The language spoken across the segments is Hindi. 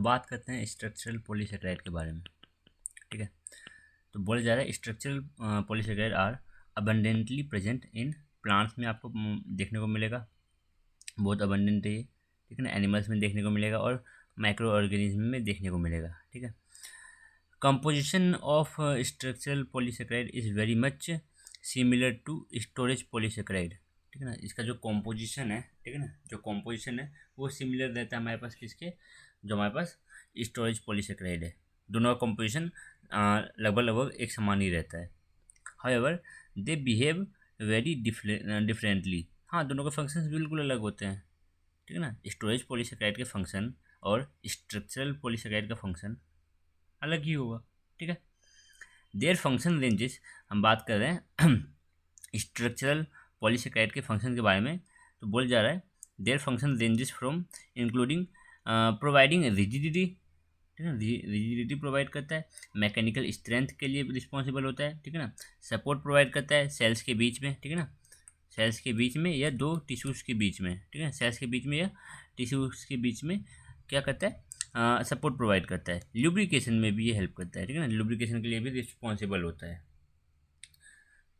बात करते हैं स्ट्रक्चरल पॉलीसेकेराइड के बारे में। ठीक है, तो बोला जा रहा है structural polysaccharide are abundantly present in plants में आपको देखने को मिलेगा, बहुत अबंडेंट है ये। ठीक है ना, एनिमल्स में देखने को मिलेगा और माइक्रो ऑर्गेनिज्म में देखने को मिलेगा। ठीक है, composition of structural polysaccharide is very much similar to storage polysaccharide. ठीक है ना, इसका जो कॉम्पोजिशन है, ठीक है ना, जो कॉम्पोजिशन है वो सिमिलर रहता है हमारे पास किसके, जो हमारे पास स्टोरेज पॉलीसेकेराइड है। दोनों का कॉम्पोजिशन लगभग लगभग एक समान ही रहता है। However they behave very differently. हाँ, दोनों के फंक्शंस बिल्कुल अलग होते हैं। ठीक है ना, स्टोरेज पॉलीसेकेराइड के फंक्शन और स्ट्रक्चरल पॉलीसेकेराइड का फंक्शन अलग ही होगा। ठीक है, देयर फंक्शन रेंजेस, हम बात कर रहे हैं स्ट्रक्चरल पॉलीसेकेराइड के फंक्शन के बारे में, तो बोल जा रहा है their function ranges from including providing rigidity. ठीक है, रिजिडिटी प्रोवाइड करता है, मैकेनिकल स्ट्रेंथ के लिए रिस्पॉन्सिबल होता है। ठीक है ना, सपोर्ट प्रोवाइड करता है सेल्स के बीच में। ठीक है ना, सेल्स के बीच में या दो टिश्यूज़ के बीच में। ठीक है, सेल्स के बीच में या टिश्यूज़ के बीच में क्या करता है, सपोर्ट प्रोवाइड करता है। लुब्रिकेशन में भी ये हेल्प करता है। ठीक है ना, लुब्रिकेशन के लिए भी रिस्पॉन्सिबल होता है।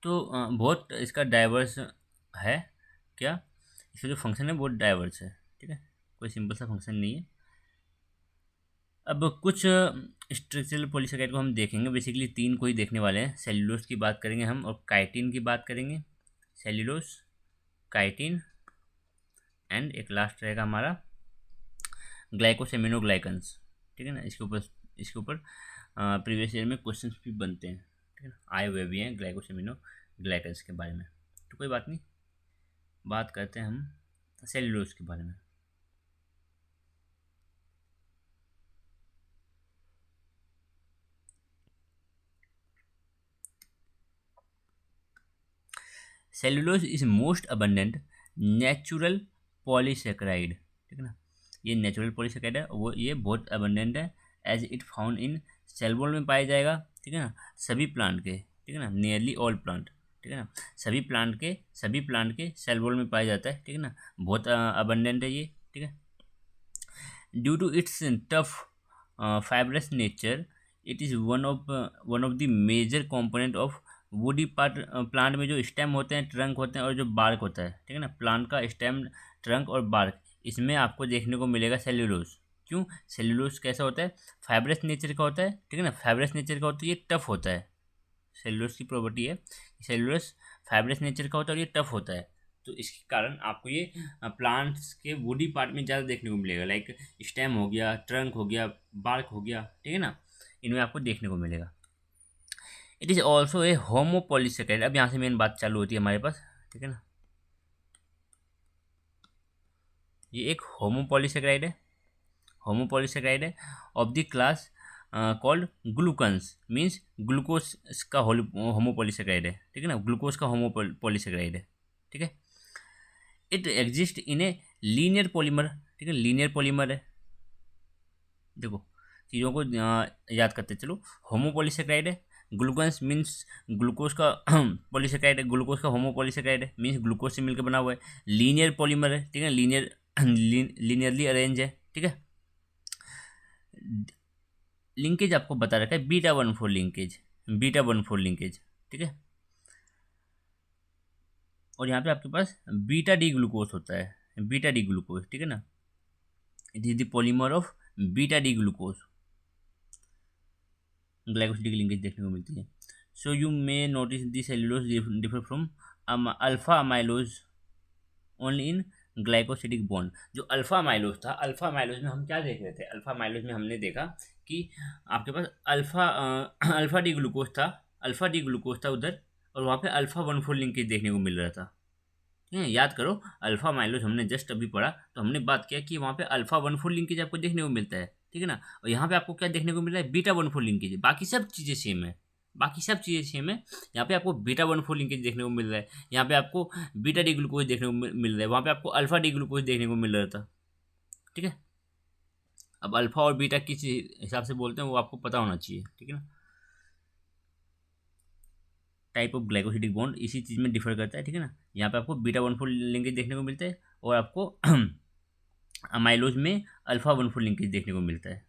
तो बहुत इसका डाइवर्स है, क्या इसका जो फंक्शन है बहुत डाइवर्स है। ठीक है, कोई सिंपल सा फंक्शन नहीं है। अब कुछ स्ट्रक्चरल पॉलीसेकेराइड को हम देखेंगे, बेसिकली तीन को ही देखने वाले हैं। सेल्यूलोज की बात करेंगे हम और काइटिन की बात करेंगे। सेल्यूलोज, काइटिन एंड एक लास्ट रहेगा हमारा ग्लाइकोसेमिनोग्लाइकन्स। ठीक है ना, इसके ऊपर प्रीवियस ईयर में क्वेश्चंस भी बनते हैं। ठीक है ना, आए हुए भी हैं ग्लाइकोसेमिनोग्लाइकन्स के बारे में। तो कोई बात नहीं, बात करते हैं हम सेल्यूलोज के बारे में। Cellulose is most abundant natural polysaccharide. ठीक है ना, ये नेचुरल पॉलीसेकेराइड है, वो ये बहुत अबंडेंट है। As it found in cell wall में पाया जाएगा। ठीक है ना, सभी प्लांट के। ठीक है ना, नियरली ऑल प्लांट। ठीक है ना, सभी प्लांट के सेल वॉल में पाया जाता है। ठीक है ना, बहुत अबंडेंट है ये। ठीक है, due to its tough fibrous nature it is one of the major component of woody part. Plant में जो स्टेम होते हैं, ट्रंक होते हैं और जो बार्क होता है, ठीक है ना, प्लांट का स्टेम, ट्रंक और बार्क, इसमें आपको देखने को मिलेगा सेल्यूलोज। क्यों? सेल्यूलोज कैसा होता है, फाइब्रस नेचर का होता है। ठीक है ना, फाइब्रस नेचर का होता है, ये टफ होता है। सेल्यूलोज की प्रॉपर्टी है, सेल्यूलोज फाइब्रस नेचर का होता है और ये टफ होता है। तो इसके कारण आपको ये प्लांट्स के वुडी पार्ट में ज़्यादा देखने को मिलेगा, लाइक स्टेम हो गया, ट्रंक हो गया, बार्क हो गया। ठीक है ना, इनमें आपको देखने को मिलेगा। It is also a homopolysaccharide. अब यहाँ से मेन बात चालू होती है हमारे पास। ठीक है ना, ये एक होमोपॉलीसेकेराइड है of the class called glucans, means glucose का होमोपॉलीसेकेराइड है। ठीक है ना, ग्लूकोज का होमोपॉलीसेकेराइड है। ठीक है, it exist in a linear polymer. ठीक है, लीनियर पॉलीमर है। देखो चीज़ों को याद करते चलो, होमोपॉलीसेकेराइड है, ग्लूकोन्स मीन्स ग्लूकोज का पॉलीसेकेराइड है, ग्लूकोज का होमोपॉलीसेकेराइड है, मीन्स ग्लूकोज से मिलकर बना हुआ है। लीनियर पॉलीमर है। ठीक है, लीनियरली अरेंज है। ठीक है, लिंकेज आपको बता रखा है β14 लिंकेज, β14 लिंकेज। ठीक है, और यहाँ पे आपके पास बीटा डी ग्लूकोज होता है, बीटा डी ग्लूकोज। ठीक है ना, it is the polymer of beta D glucose. Glycosidic linkage देखने को मिलती है। So you may notice the cellulose differ from alpha amylose only in glycosidic bond. जो अल्फा अमाइलोज था, अल्फा अमाइलोज में हम क्या देख रहे थे, अल्फा अमाइलोज में हमने देखा कि आपके पास अल्फा डी ग्लूकोज था, उधर, और वहाँ पे α14 लिंकेज देखने को मिल रहा था। ठीक है, याद करो, अल्फा माइलोज हमने जस्ट अभी पढ़ा, तो हमने बात किया कि वहाँ पे α14 लिंकेज आपको देखने को मिलता है। ठीक है ना, और यहाँ पे आपको क्या देखने को मिल रहा है, β14 लिंकेज है। बाकी सब चीज़ें सेम है, यहाँ पे आपको β14 लिंकेज देखने को मिल रहा है, यहाँ पे आपको बीटा डी ग्लूकोज देखने को मिल रहा है, वहाँ पे आपको अल्फा डी ग्लूकोज देखने को मिल रहा था। ठीक है, अब अल्फा और बीटा किस हिसाब से बोलते हैं वो आपको पता होना चाहिए। ठीक है ना, टाइप ऑफ ग्लाइकोसिडिक बॉन्ड इसी चीज़ में डिफर करता है। ठीक है ना, यहाँ पे आपको β14 लिंकेज देखने को मिलता है और आपको अमाइलोज में α14 लिंकेज देखने को मिलता है।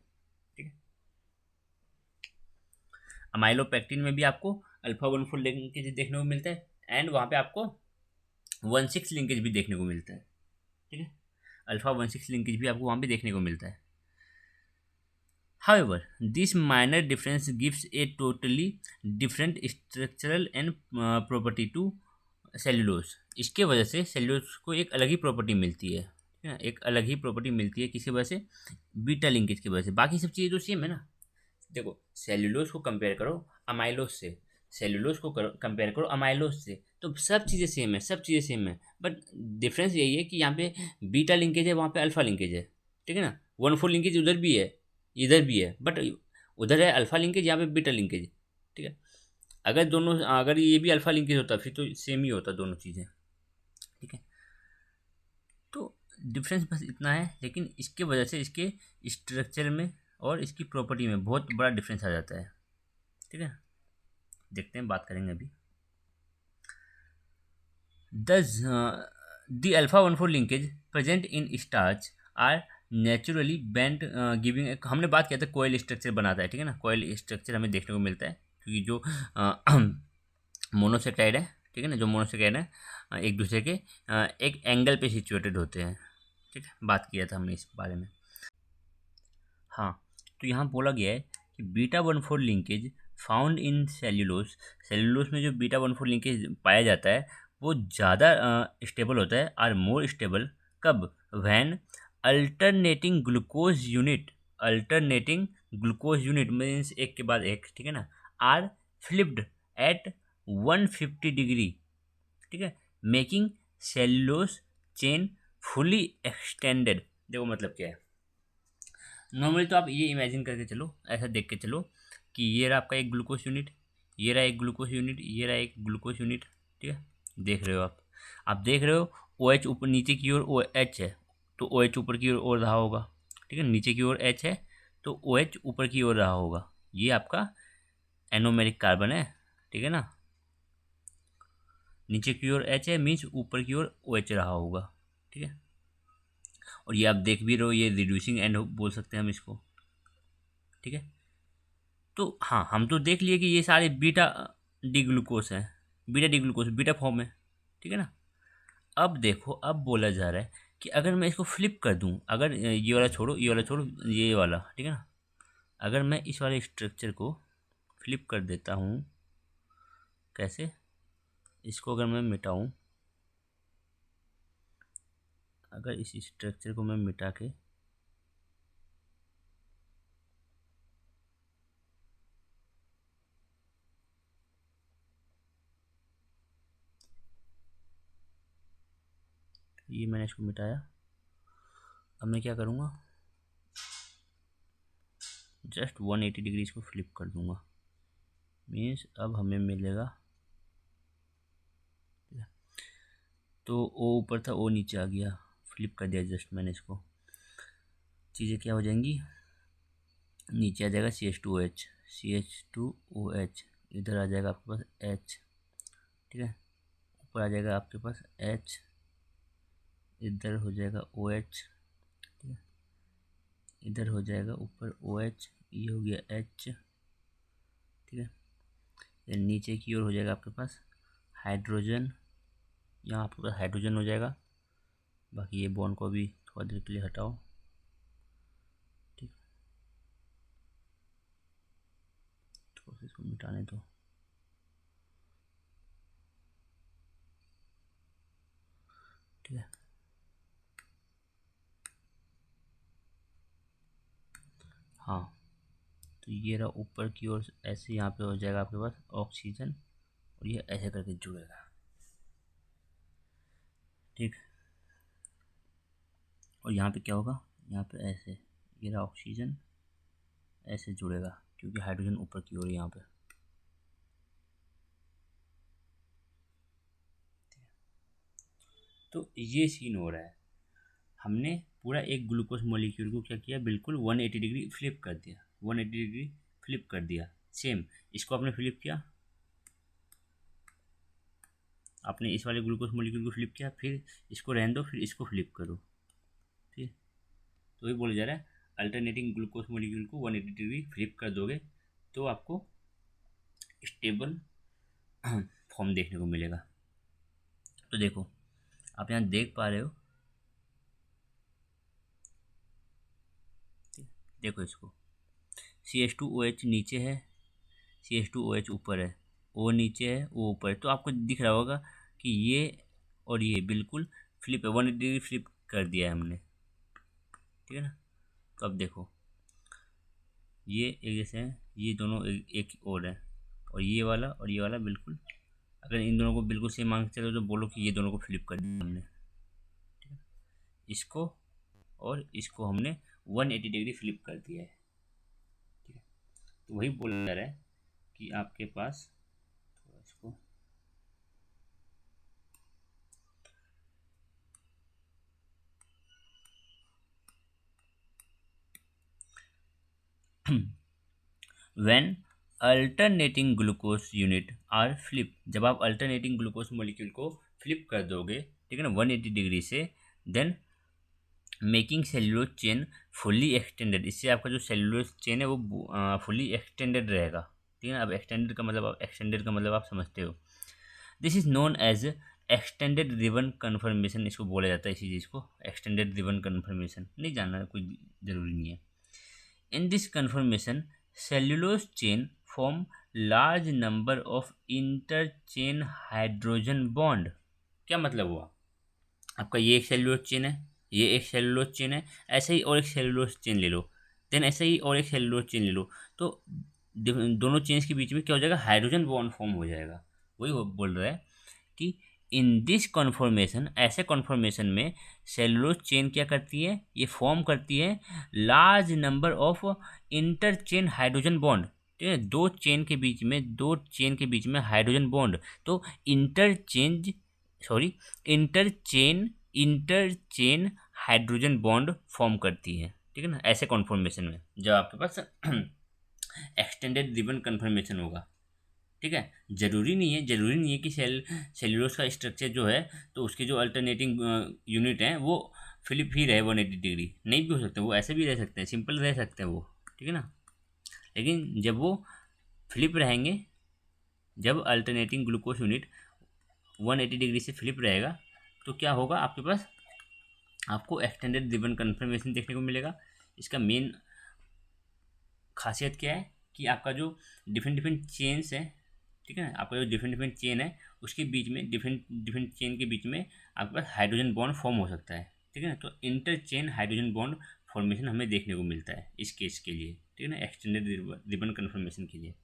अमाइलोपेक्टिन में भी आपको अल्फा 1,4 लिंकेज देखने को मिलता है एंड वहाँ पे आपको 1,6 लिंकेज भी देखने को मिलता है। ठीक है, अल्फा 1,6 लिंकेज भी आपको वहाँ पे देखने को मिलता है। However, this minor difference gives a totally different structural and property to cellulose. इसके वजह से सेल्यूलोज को एक अलग ही प्रॉपर्टी मिलती है, ठीक है ना, एक अलग ही प्रॉपर्टी मिलती है किसकी वजह से, बीटा लिंकेज की वजह से। बाकी सब चीज़ें तो सेम है ना। देखो सेल्यूलोज को कंपेयर करो अमाइलोज से, सेल्यूलोज को कंपेयर करो अमाइलोज से, तो सब चीज़ें सेम है, सब चीज़ें सेम है, बट डिफरेंस यही है कि यहाँ पे बीटा लिंकेज है, वहाँ पे अल्फा लिंकेज है। ठीक है ना, 1,4 लिंकेज उधर भी है इधर भी है, बट उधर है अल्फा लिंकेज, यहाँ पे बीटा लिंकेज। ठीक है, अगर दोनों, अगर ये भी अल्फा लिंकेज होता फिर तो सेम ही होता दोनों चीज़ें। ठीक है, तो डिफरेंस बस इतना है, लेकिन इसके वजह से इसके स्ट्रक्चर में और इसकी प्रॉपर्टी में बहुत बड़ा डिफरेंस आ जाता है। ठीक है, देखते हैं, बात करेंगे अभी। Thus, the alpha 1,4 linkage present in starch are naturally band giving. हमने बात किया था कोयल स्ट्रक्चर बनाता है, ठीक है ना, कोयल स्ट्रक्चर हमें देखने को मिलता है क्योंकि जो मोनोसेक्राइड है, ठीक है ना, जो मोनोसेक्राइड है एक दूसरे के एक एंगल पे सिचुएटेड होते हैं। ठीक है, बात किया था हमने इस बारे में। हाँ, तो यहाँ बोला गया है कि beta 1,4 linkage found in cellulose, cellulose में जो बीटा 1,4 लिंकेज पाया जाता है वो ज़्यादा स्टेबल होता है, और मोर स्टेबल कब, when alternating glucose unit, alternating glucose unit means एक के बाद एक, ठीक है ना, आर फ्लिप्ड एट 150 डिग्री। ठीक है, making cellulose chain fully extended. देखो मतलब क्या है, नॉर्मली तो आप ये इमेजिन करके चलो, ऐसा देख के चलो कि ये रहा आपका एक ग्लूकोज यूनिट, ये रहा एक ग्लूकोज यूनिट, ये रहा एक ग्लूकोज यूनिट। ठीक है, देख रहे हो आप देख रहे हो ओ एच ऊपर नीचे की ओर ओ एच है, तो ओ एच ऊपर की ओर रहा होगा। ठीक है, नीचे की ओर एच है तो ओ एच ऊपर की ओर रहा होगा, ये आपका एनोमेरिक कार्बन है। ठीक है ना, नीचे की ओर एच है मीन्स ऊपर की ओर ओ एच रहा होगा। ठीक है, और ये आप देख भी रहे हो, ये रिड्यूसिंग एंड बोल सकते हैं हम इसको। ठीक है, तो हाँ, हम तो देख लिए कि ये सारे बीटा डी ग्लूकोज हैं, beta D glucose beta form है। ठीक है ना, अब देखो, अब बोला जा रहा है कि अगर मैं इसको फ्लिप कर दूं, अगर ये वाला छोड़ो, ये वाला छोड़ो, ये वाला, ठीक है ना, अगर मैं इस वाले स्ट्रक्चर को फ्लिप कर देता हूँ, कैसे, इसको अगर मैं मिटाऊँ, अगर इस स्ट्रक्चर को मैं मिटा के ये मैंने इसको मिटाया, अब मैं क्या करूँगा, जस्ट 180 डिग्री इसको फ्लिप कर दूँगा, मीन्स अब हमें मिलेगा, तो ओ ऊपर था ओ नीचे आ गया, फ्लिप कर दिया जस्ट मैंने इसको, चीज़ें क्या हो जाएंगी, नीचे आ जाएगा CH2OH, CH2OH, इधर आ जाएगा आपके पास H। ठीक है, ऊपर आ जाएगा आपके पास H, इधर हो जाएगा OH। ठीक है, इधर हो जाएगा ऊपर OH, ये हो गया H। ठीक है, ये नीचे की ओर हो जाएगा आपके पास हाइड्रोजन, यहाँ आपके पास हाइड्रोजन हो जाएगा, बाकी ये बॉन्ड को भी थोड़ा देर के लिए हटाओ। ठीक, थोड़ा सा इसको मिटाने दो। ठीक है, हाँ, तो ये रहा ऊपर की ओर, ऐसे यहाँ पे हो जाएगा आपके पास ऑक्सीजन, और ये ऐसे करके जुड़ेगा। ठीक, और यहाँ पे क्या होगा, यहाँ पे ऐसे, ये रहा ऑक्सीजन, ऐसे जुड़ेगा क्योंकि हाइड्रोजन ऊपर की ओर यहाँ पे। तो ये सीन हो रहा है, हमने पूरा एक ग्लूकोज मॉलिक्यूल को क्या किया, बिल्कुल 180 डिग्री फ्लिप कर दिया, 180 डिग्री फ्लिप कर दिया। सेम इसको आपने फ्लिप किया, आपने इस वाले ग्लूकोज मॉलिक्यूल को फ्लिप किया, फिर इसको रहने दो, फिर इसको फ्लिप करो। ठीक, तो ये बोला जा रहा है अल्टरनेटिंग ग्लूकोज मॉलिक्यूल को 180 डिग्री फ्लिप कर दोगे तो आपको स्टेबल फॉर्म देखने को मिलेगा। तो देखो आप यहाँ देख पा रहे हो, देखो इसको CH2OH नीचे है, CH2OH ऊपर है, O नीचे है, O ऊपर है। तो आपको दिख रहा होगा कि ये और ये बिल्कुल फ्लिप है, 180 डिग्री फ्लिप कर दिया है हमने, ठीक है ना। तो अब देखो ये एक जैसे हैं, ये दोनों एक और है, और ये वाला बिल्कुल, अगर इन दोनों को बिल्कुल सेम मांग चलो तो बोलो कि ये दोनों को फ्लिप कर दिया हमने, ठीक है। इसको और इसको हमने 180 डिग्री फ्लिप कर दिया है, ठीक है। तो वही बोल रहा है कि आपके पास थोड़ा इसको when alternating glucose unit are flip, जब आप अल्टरनेटिंग ग्लूकोज मॉलिक्यूल को फ्लिप कर दोगे, ठीक है ना, 180 डिग्री से, then making cellulose chain fully extended, इससे आपका जो सेल्यूलोज चेन है वो फुल्ली एक्सटेंडेड रहेगा, ठीक है ना। अब एक्सटेंडेड का मतलब आप समझते हो। This is known as extended ribbon conformation, इसको बोला जाता है, इसी चीज़ को एक्सटेंडेड रिबन कन्फर्मेशन, नहीं जानना कोई ज़रूरी नहीं है। In this conformation, cellulose chain form large number of interchain hydrogen bond। क्या मतलब हुआ, आपका ये एक सेल्यूलोज चेन है, ये एक सेल्यूलोज चेन है, ऐसे ही और एक सेल्यूलोज चेन ले लो, देन ऐसे ही और एक सेल्यूलोज चेन ले लो, तो दोनों चेन्स के बीच में क्या हो जाएगा, हाइड्रोजन बॉन्ड फॉर्म हो जाएगा। वही वो बोल रहा है कि इन दिस कॉन्फॉर्मेशन, ऐसे कॉन्फॉर्मेशन में सेलुलोज चेन क्या करती है, ये फॉर्म करती है large number of interchain hydrogen bond, ठीक है, दो चेन के बीच में हाइड्रोजन बॉन्ड। तो इंटरचेन इंटरचेन हाइड्रोजन बॉन्ड फॉर्म करती है, ठीक है ना, ऐसे कॉन्फॉर्मेशन में जब आपके पास एक्सटेंडेड रिबन कन्फर्मेशन होगा, ठीक है। जरूरी नहीं है कि सेल्यूलोज का स्ट्रक्चर जो है तो उसके जो अल्टरनेटिंग यूनिट हैं वो फ्लिप ही रहे 180 डिग्री, नहीं भी हो सकते, वो ऐसे भी रह सकते हैं, सिंपल रह सकते हैं वो, ठीक है ना। लेकिन जब वो फ्लिप रहेंगे, जब अल्टरनेटिंग ग्लूकोज यूनिट 180 डिग्री से फ्लिप रहेगा, तो क्या होगा, आपके पास आपको एक्सटेंडेड रिबन कन्फर्मेशन देखने को मिलेगा। इसका मेन खासियत क्या है कि आपका जो डिफरेंट डिफरेंट चेन्स है, ठीक है ना, आपका जो डिफरेंट डिफरेंट चेन है उसके बीच में, डिफरेंट डिफरेंट चेन के बीच में आपके पास हाइड्रोजन बॉन्ड फॉर्म हो सकता है, ठीक है ना। तो inter chain hydrogen bond formation हमें देखने को मिलता है इस केस के लिए, ठीक है ना, एक्सटेंडेड रिबन कन्फर्मेशन के लिए।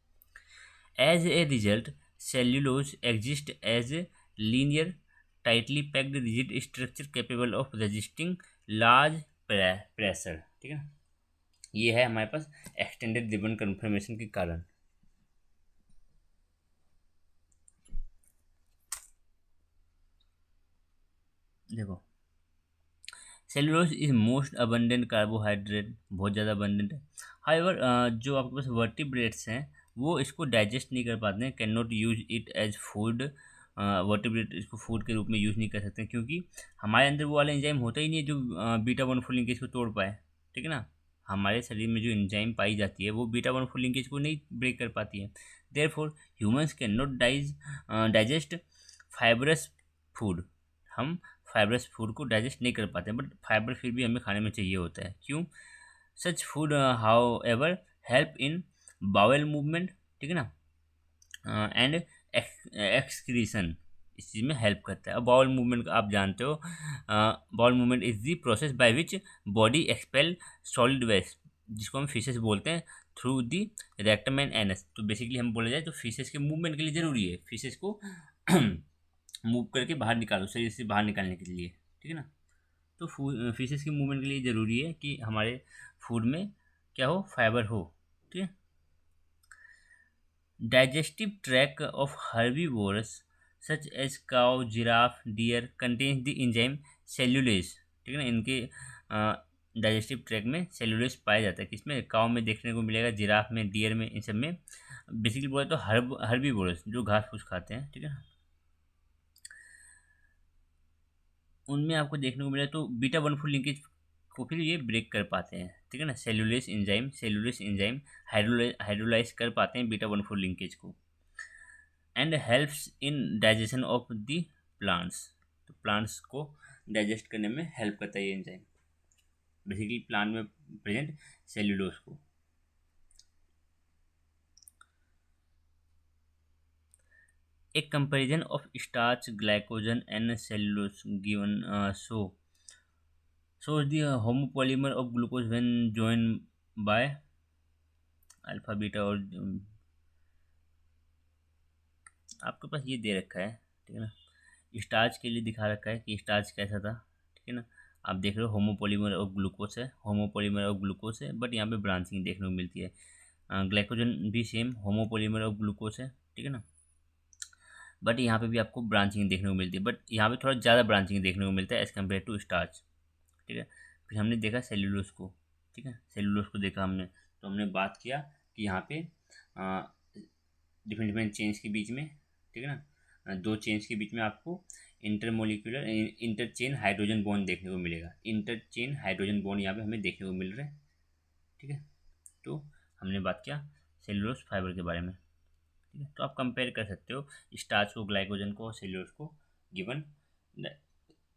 As a result cellulose exist as a linear tightly packed rigid structure capable of resisting large pressure, ठीक है ना। ये है हमारे पास एक्सटेंडेड रिबन कन्फर्मेशन के कारण। देखो cellulose is most abundant carbohydrate, बहुत ज़्यादा अबंडेंट है। हाउएवर जो आपके पास वर्टिब्रेट्स हैं वो इसको डाइजेस्ट नहीं कर पाते हैं, can not use it as food. Vertebrate इसको फूड के रूप में यूज़ नहीं कर सकते क्योंकि हमारे अंदर वो वाला एंजाइम होता ही नहीं है जो बीटा वन फोर लिंकेज को तोड़ पाए, ठीक है ना। हमारे शरीर में जो एंजाइम पाई जाती है वो बीटा वन फोर लिंकेज को नहीं ब्रेक कर पाती है। Therefore humans can not digest fibrous food. हम फाइबरस फूड को डाइजेस्ट नहीं कर पाते हैं, बट फाइबर फिर भी हमें खाने में चाहिए होता है। क्यों? सच food how ever help in bowel movement, ठीक है ना, एंड एक्सक्रीशन, इस चीज़ में हेल्प करता है। अब बाउल मूवमेंट आप जानते हो, bowel movement is the process by which body expel solid waste, जिसको हम फीसेस बोलते हैं, through the rectum and anus. तो बेसिकली हम बोला जाए तो फीसेस के मूवमेंट के लिए ज़रूरी है, फीसेस को मूव करके बाहर निकालो, शरीर से बाहर निकालने के लिए, ठीक है ना। तो फीसेस के मूवमेंट के लिए ज़रूरी है कि हमारे फूड में क्या हो, फाइबर हो, ठीक है। Digestive tract of herbivorous such as cow, giraffe, deer contains the enzyme cellulase, ठीक है ना। इनके डाइजेस्टिव ट्रैक में सेल्यूलेज पाया जाता है, किसमें, काउ में देखने को मिलेगा, जिराफ में, डियर में, इन सब में। बेसिकली बोले तो हर्बीवोरस जो घास फूस खाते हैं, ठीक है ना, उनमें आपको देखने को मिला। तो बीटा वन फोर लिंकेज को फिर ये ब्रेक कर पाते हैं, ठीक है ना। सेल्यूलेज एंजाइम हाइड्रोलाइज कर पाते हैं बीटा वन फोर लिंकेज को। And helps in digestion of the plants. तो प्लांट्स को डाइजेस्ट करने में हेल्प करता है ये एंजाइम, बेसिकली प्लांट में प्रेजेंट सेल्यूलोज को। A comparison of starch, glycogen, and cellulose given shows the homopolymer of glucose when joined by alpha beta और आपके पास ये दे रखा है, ठीक है ना। स्टार्च के लिए दिखा रखा है कि स्टार्च कैसा था, ठीक है ना। आप देख रहे हो होमोपोलीमर ऑफ ग्लूकोज है, होमोपोलीमर ऑफ ग्लूकोज है, बट यहाँ पे ब्रांचिंग देखने को मिलती है। ग्लाइकोजन भी सेम होमोपोलीमर ऑफ ग्लूकोज है, ठीक है ना, बट यहाँ पे भी आपको ब्रांचिंग देखने को मिलती है, बट यहाँ पे थोड़ा ज़्यादा ब्रांचिंग देखने को मिलता है एज़ कम्पेयर टू स्टार्च, ठीक है। फिर हमने देखा सेल्यूलोज को, ठीक है, सेल्यूलोज को देखा हमने, तो हमने बात किया कि यहाँ पे डिफरेंट डिफरेंट चेन्स के बीच में, ठीक है ना, दो चेन्स के बीच में आपको इंटरमोलिकुलर इंटरचेन हाइड्रोजन बॉन्ड देखने को मिलेगा। इंटरचेन हाइड्रोजन बॉन्ड यहाँ पे हमें देखने को मिल रहा है, ठीक है। तो हमने बात किया सेल्यूलोज फाइबर के बारे में, ठीक है। तो आप कंपेयर कर सकते हो स्टार्च को, ग्लाइकोजन को और सेल्यूलोज को गिवन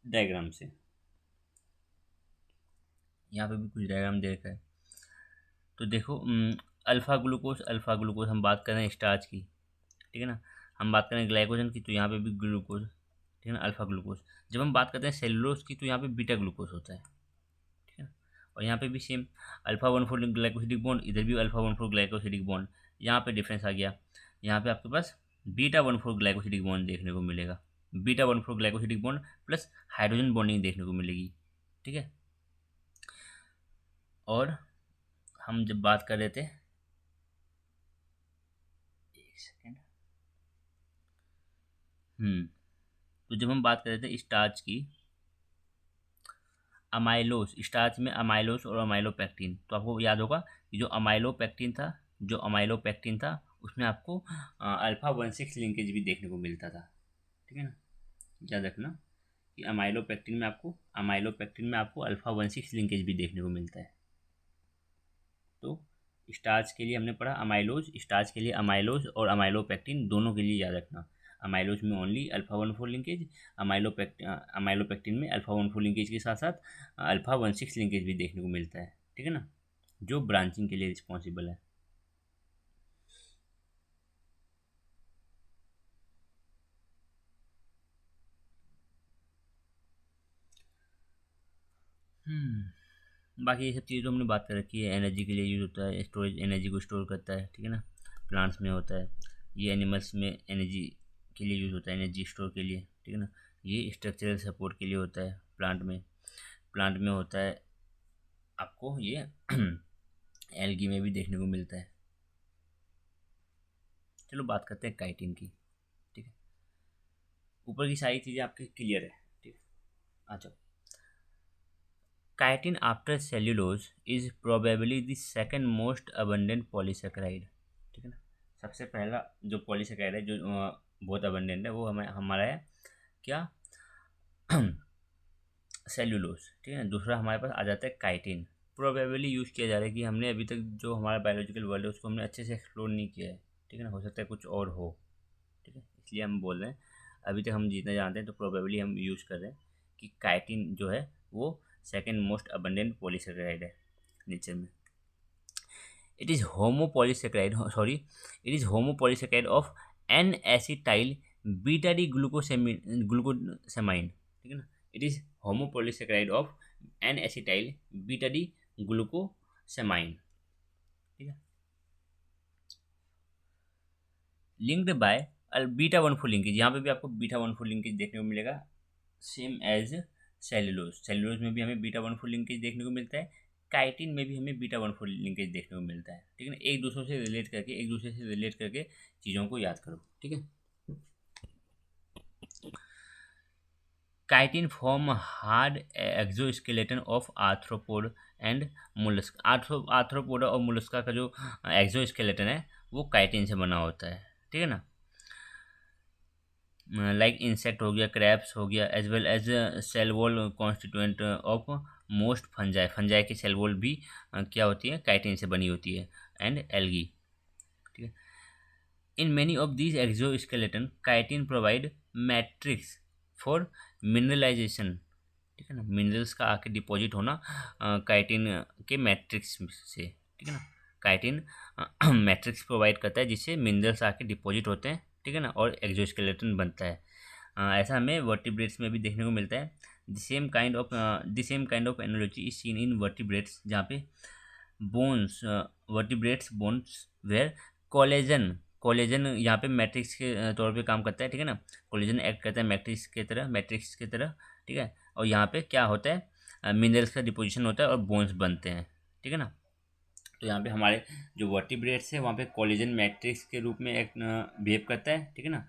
डायग्राम से। यहाँ पे भी कुछ डायग्राम दे रखा है, तो देखो अल्फ़ा ग्लूकोज हम बात कर रहे हैं स्टार्च की, ठीक है ना। हम बात करें ग्लाइकोजन की तो यहाँ पे भी ग्लूकोज, ठीक है ना, अल्फ़ा ग्लूकोज। जब हम बात करते हैं सेलुलोज की तो यहाँ पे बीटा ग्लूकोज होता है, ठीक है ना। और यहाँ पे भी सेम अल्फ़ा 1,4 ग्लाइकोसिडिक बॉन्ड, इधर भी अल्फ़ा 1,4 ग्लाइकोसिडिक बॉन्ड। यहाँ पे डिफरेंस आ गया, यहाँ पे आपके पास बीटा 1,4 ग्लाइकोसिडिक बॉन्ड देखने को मिलेगा। Beta 1,4 glycosidic bond plus hydrogen bonding देखने को मिलेगी, ठीक है। और हम जब बात कर रहे थे, एक सेकेंड, तो जब हम बात कर रहे थे स्टार्च की, अमाइलोस, स्टार्च में अमाइलोस और अमाइलोपेक्टिन, तो आपको याद होगा कि जो अमाइलोपेक्टिन था उसमें आपको अल्फ़ा 1,6 लिंकेज भी देखने को मिलता था, ठीक है ना। याद रखना कि अमाइलोपेक्टिन में आपको अल्फ़ा 1,6 लिंकेज भी देखने को मिलता है। तो स्टार्च के लिए हमने पढ़ा अमाइलोज, स्टार्च के लिए अमाइलोज और अमाइलोपेक्टिन दोनों के लिए याद रखना। अमाइलोज में ओनली अल्फ़ा 1,4 लिंकेज, अमाइलोपेक्टिन में अल्फ़ा 1,4 लिंकेज के साथ साथ अल्फ़ा 1,6 लिंकेज भी देखने को मिलता है, ठीक है ना, जो ब्रांचिंग के लिए रिस्पॉन्सिबल है। बाकी ये सब चीज़ तो हमने बात कर रखी है। एनर्जी के लिए यूज़ होता है, स्टोरेज, एनर्जी को स्टोर करता है, ठीक है ना, प्लांट्स में होता है। ये एनिमल्स में एनर्जी के लिए यूज़ होता है, एनर्जी स्टोर के लिए, ठीक है ना। ये स्ट्रक्चरल सपोर्ट के लिए होता है प्लांट में होता है आपको ये एल्गी में भी देखने को मिलता है। चलो बात करते हैं काइटिन की, ठीक है। ऊपर की सारी चीज़ें आपकी क्लियर है, ठीक है। अच्छा, chitin after cellulose is probably the second most abundant polysaccharide, ठीक है ना। सबसे पहला जो पॉलीसेकेराइड है जो बहुत अबंडेंट है वो हमारा है क्या, सेल्यूलोज, ठीक है ना। दूसरा हमारे पास आ जाता है काइटिन। प्रोबेबली यूज़ किया जा रहा है कि हमने अभी तक जो हमारा बायोलॉजिकल वर्ल्ड है उसको हमने अच्छे से एक्सप्लोर नहीं किया है, ठीक है ना, हो सकता है कुछ और हो, ठीक है, इसलिए हम बोल रहे हैं। अभी तक हम जितना जानते हैं तो प्रोबेबली हम यूज़ कर रहे हैं कि काइटिन जो है वो सेकेंड मोस्ट अबंडेंट पॉलीसेकेराइड है नेचर में। It is homopolysaccharide of N acetyl beta D glucosamine, ठीक है ना। It is homopolysaccharide of N acetyl beta D glucosamine, ठीक है, लिंक्ड बाय बीटा 1,4 लिंकेज। यहाँ पे भी आपको बीटा 1,4 लिंकेज देखने को मिलेगा, सेम एज सेल्यूलोज में भी हमें बीटा 1,4 लिंकेज देखने को मिलता है, काइटिन में भी हमें बीटा 1,4 लिंकेज देखने को मिलता है, ठीक है ना। एक दूसरे से रिलेट करके चीज़ों को याद करो, ठीक है। Chitin form hard exoskeleton of arthropod and mollusc. Arthropoda और मोलस्का का जो एक्सोस्केलेटन है वो काइटिन से बना होता है, ठीक है ना। लाइक इंसेक्ट हो गया, क्रैब्स हो गया, as well as cell wall constituent of most fungi की सेल वॉल भी क्या होती है, काइटिन से बनी होती है, एंड एल्गी, ठीक है। In many of these exoskeleton chitin provide matrix for mineralisation, ठीक है ना, मिनरल्स का आके डिपॉजिट होना काइटिन के मैट्रिक्स से, ठीक है ना, काइटिन मैट्रिक्स प्रोवाइड करता है जिससे मिनरल्स आके डिपॉजिट होते हैं, ठीक है ना, और एक्सोस्केलेटन बनता है। ऐसा हमें वर्टिब्रेट्स में भी देखने को मिलता है। The same kind of analogy is seen in vertebrates, जहाँ पे bones vertebrates bones where collagen collagen यहाँ पे मैट्रिक्स के तौर पे काम करता है, ठीक है ना, कोलेजन एक्ट करता है मैट्रिक्स के तरह, ठीक है। और यहाँ पे क्या होता है, मिनरल्स का डिपोजिशन होता है और बोन्स बनते हैं, ठीक है ना। तो यहाँ पे हमारे जो वर्टिब्रेट्स है वहाँ पे कोलेजन मैट्रिक्स के रूप में एक बिहेव करता है, ठीक है ना,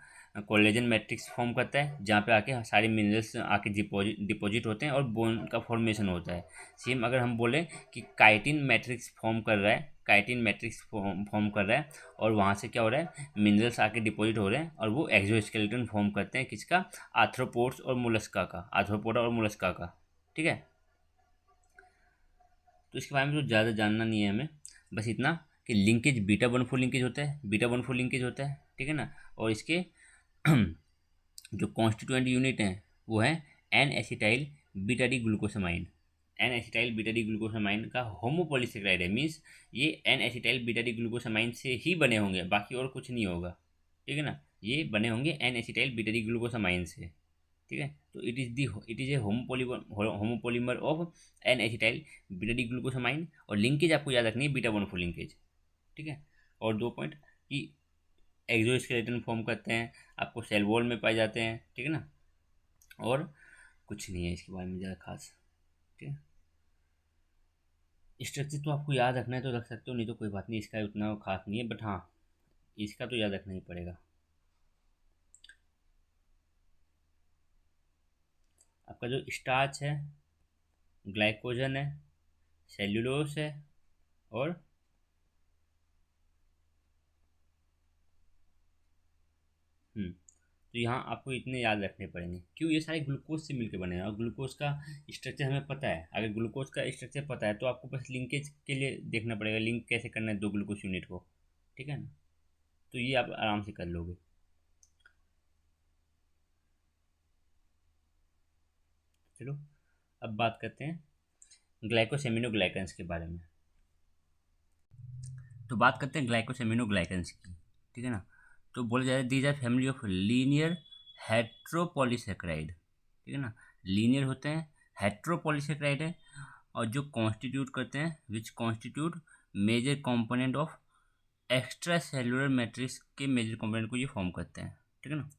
कोलेजन मैट्रिक्स फॉर्म करता है जहाँ पे आके सारे मिनरल्स आके डिपॉजिट होते हैं और बोन का फॉर्मेशन होता है। सेम अगर हम बोलें कि काइटिन मैट्रिक्स फॉर्म कर रहा है, काइटिन मैट्रिक्स फॉर्म कर रहा है और वहाँ से क्या हो रहा है, मिनरल्स आके डिपॉजिट हो रहे हैं और वो एक्सोस्केलेटन फॉर्म करते हैं, किसका, आर्थ्रोपोड्स और मोलस्का का, आर्थ्रोपोडा और मोलस्का का, ठीक है। तो इसके बारे में तो ज़्यादा जानना नहीं है हमें, बस इतना कि लिंकेज बीटा 1,4 लिंकेज होता है, बीटा 1,4 लिंकेज होता है, ठीक है ना। और इसके जो कॉन्स्टिट्यूएंट यूनिट हैं वो है N acetyl beta D glucosamine. N acetyl beta D glucosamine का होमोपॉलीसेकेराइड है, मीन्स ये N acetyl beta D glucosamine से ही बने होंगे, बाकी और कुछ नहीं होगा, ठीक है ना। ये बने होंगे N acetyl beta D glucosamine से, ठीक है। तो it is a homopolymer of N acetyl beta D glucosamine. और लिंकेज आपको याद रखनी है बीटा 1,4 लिंकेज, ठीक है। और 2 पॉइंट कि एक्सोस्केलेटन फॉर्म करते हैं, आपको सेल वॉल में पाए जाते हैं, ठीक है ना, और कुछ नहीं है इसके बारे में ज़्यादा खास, ठीक है। स्ट्रक्चर तो आपको याद रखना है तो रख सकते हो, नहीं तो कोई बात नहीं, इसका उतना खास नहीं है, बट हाँ इसका तो याद रखना ही पड़ेगा। आपका जो स्टार्च है, ग्लाइकोजन है, सेल्यूलोस है और तो यहाँ आपको इतने याद रखने पड़ेंगे, क्यों, ये सारे ग्लूकोज से मिलकर बने हैं और ग्लूकोज का स्ट्रक्चर हमें पता है। अगर ग्लूकोज का स्ट्रक्चर पता है तो आपको बस लिंकेज के लिए देखना पड़ेगा, लिंक कैसे करना है 2 ग्लूकोज यूनिट को, ठीक है ना। तो ये आप आराम से कर लोगे। चलो अब बात करते हैं ग्लाइकोसेमिनोग्लाइकेंस के बारे में। तो बात करते हैं ग्लाइकोसेमिनोग्लाइकेंस की, ठीक है ना। तो बोला जाए these are family of linear heteropolysaccharide, ठीक है ना, लीनियर होते हैं, हेट्रोपॉलीसेकेराइड है, और जो कॉन्स्टिट्यूट करते हैं which constitute major component of extracellular matrix के मेजर कंपोनेंट को ये फॉर्म करते हैं, ठीक है ना।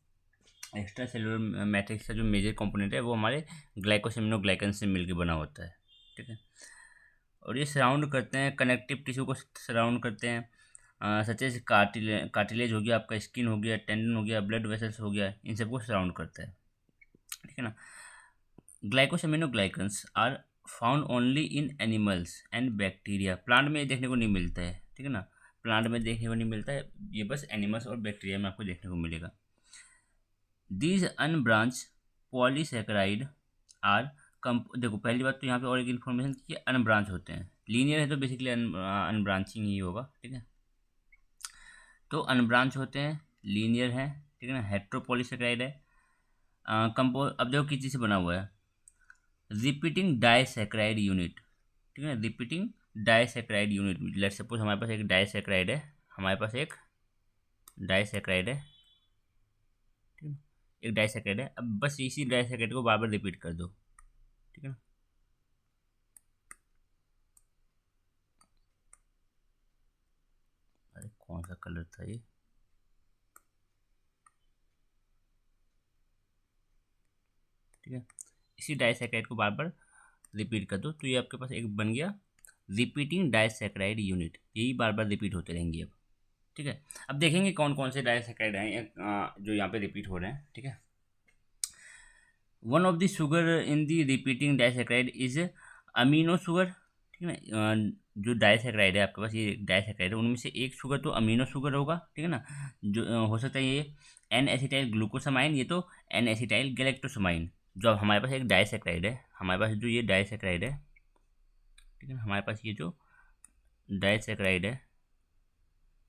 एक्स्ट्रा सेलुलर मैट्रिक्स का जो मेजर कंपोनेंट है वो हमारे ग्लाइकोसेमिनोग्लाइकेंस से मिलकर बना होता है, ठीक है। और ये सराउंड करते हैं कनेक्टिव टिश्यू को, सराउंड करते हैं, सच एज कार्टिलेज हो गया, आपका स्किन हो गया, टेंडन हो गया, ब्लड वेसल्स हो गया, इन सबको सराउंड करता है, ठीक है ना। Glycosaminoglycans are found only in animals and bacteria, plant में देखने को नहीं मिलता है, ठीक है ना, प्लांट में देखने को नहीं मिलता है, ये बस एनिमल्स और बैक्टीरिया में आपको देखने को मिलेगा। दीज अनब्रांच पॉलीसेकेराइड आर देखो पहली बात तो यहाँ पे और एक इन्फॉर्मेशन कि अनब्रांच होते हैं, लीनियर है तो बेसिकली अनब्रांचिंग ही होगा, ठीक है। तो अनब्रांच होते हैं, लीनियर है, ठीक है ना, हेट्रोपॉलीसेकेराइड है, कंपोज अब देखो किस चीज़ से बना हुआ है, रिपीटिंग डाइसेकेराइड यूनिट, ठीक है, repeating disaccharide unit. Let suppose हमारे पास एक डाइसेकेराइड है, हमारे पास एक डाइसेकेराइड है, ठीक है, एक डाइसेकेराइड है, अब बस इसी डाइसेकेराइड को बार बार रिपीट कर दो, ठीक है ना। अरे कौन सा कलर था ये, ठीक है, इसी डाइसेकेराइड को बार बार रिपीट कर दो, तो ये आपके पास एक बन गया रिपीटिंग डाइसेकेराइड यूनिट, यही बार बार रिपीट होते रहेंगे अब, ठीक है। अब देखेंगे कौन कौन से डाइसेकेराइड हैं जो यहाँ पे रिपीट हो रहे हैं, ठीक है। One of the sugar in the repeating disaccharide is amino sugar, ठीक है ना। जो डाइसेकेराइड है आपके पास, ये डाइसेकेराइड है, उनमें से एक शुगर तो अमीनो शुगर होगा, ठीक है ना, जो हो सकता है ये एन एसिटाइल ग्लूकोसामाइन, ये तो एन एसिटाइल गैलेक्टोसामाइन। जो अब हमारे पास एक डाइसेकेराइड है, हमारे पास जो ये डाइसेकेराइड है, ठीक है ना, हमारे पास ये जो डाइसेकेराइड है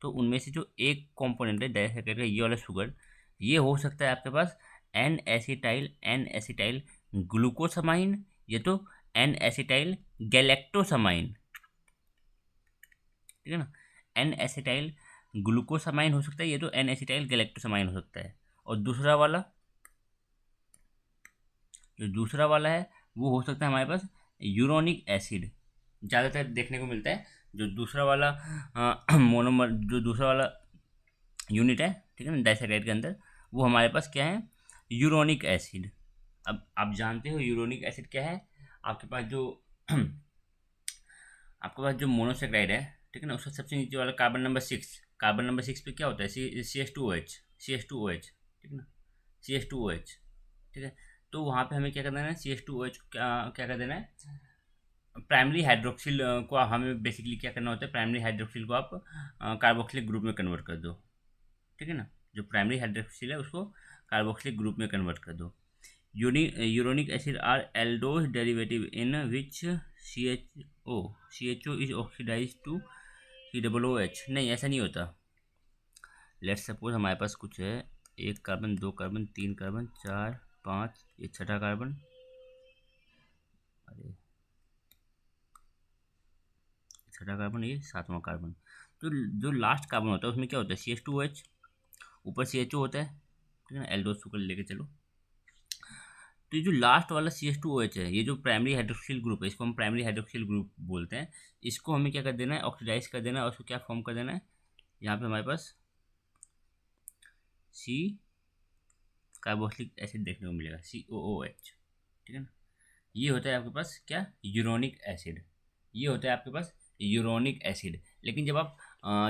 तो उनमें से जो एक कंपोनेंट है डाइसैकेराइड का, ये वाला शुगर, ये हो सकता है आपके पास एन एसिटाइल ग्लूकोसामाइन, ये तो एन एसिटाइल गैलेक्टोसामाइन, ठीक है ना। एन एसिटाइल ग्लूकोसामाइन हो सकता है, ये तो एन एसिटाइल गैलेक्टोसामाइन हो सकता है। और दूसरा वाला, जो दूसरा वाला है वो हो सकता है हमारे पास यूरोनिक एसिड, ज़्यादातर देखने को मिलता है। जो दूसरा वाला मोनोमर, जो दूसरा वाला यूनिट है, ठीक है ना, डाइसैकेराइड के अंदर, वो हमारे पास क्या है, यूरोनिक एसिड। अब आप जानते हो यूरोनिक एसिड क्या है। आपके पास जो आपके पास जो मोनोसेक्राइड है, ठीक है ना, उसका सबसे नीचे वाला कार्बन नंबर 6, कार्बन नंबर 6 पे क्या होता है, C H two O H, ठीक है ना, CH2OH, ठीक है। तो वहाँ पे हमें क्या कर देना है, CH2OH क्या क्या कर देना है, प्राइमरी हाइड्रोक्सिल को हमें बेसिकली क्या करना होता है, प्राइमरी हाइड्रोक्सिल को आप कार्बोक्सिलिक ग्रुप में कन्वर्ट कर दो, ठीक है ना। जो प्राइमरी हाइड्रोक्सिल है उसको कार्बोक्सिलिक ग्रुप में कन्वर्ट कर दो। Uronic acid are aldose derivative in which CHO is oxidise to COOH। नहीं, ऐसा नहीं होता। लेट्स सपोज हमारे पास कुछ है, 1 कार्बन, 2 कार्बन, 3 कार्बन, 4, 5, ये छठा कार्बन, अरे छठा कार्बन, ये 7वां कार्बन। तो जो लास्ट कार्बन होता है उसमें क्या होता है, CH2OH, ऊपर CHO होता है, ठीक है ना, एल्डोज शुगर लेके चलो। तो ये जो लास्ट वाला CH2OH है, ये जो प्राइमरी हाइड्रोक्सिल ग्रुप है, इसको हम प्राइमरी हाइड्रोक्सिल ग्रुप बोलते हैं। इसको हमें क्या कर देना है, ऑक्सीडाइज कर देना है, और उसको क्या फॉर्म कर देना है, यहाँ पे हमारे पास सी कार्बोक्सिलिक एसिड देखने को मिलेगा, COOH, ठीक है ना। ये होता है आपके पास क्या, यूरोनिक एसिड, ये होता है आपके पास यूरोनिक एसिड। लेकिन जब आप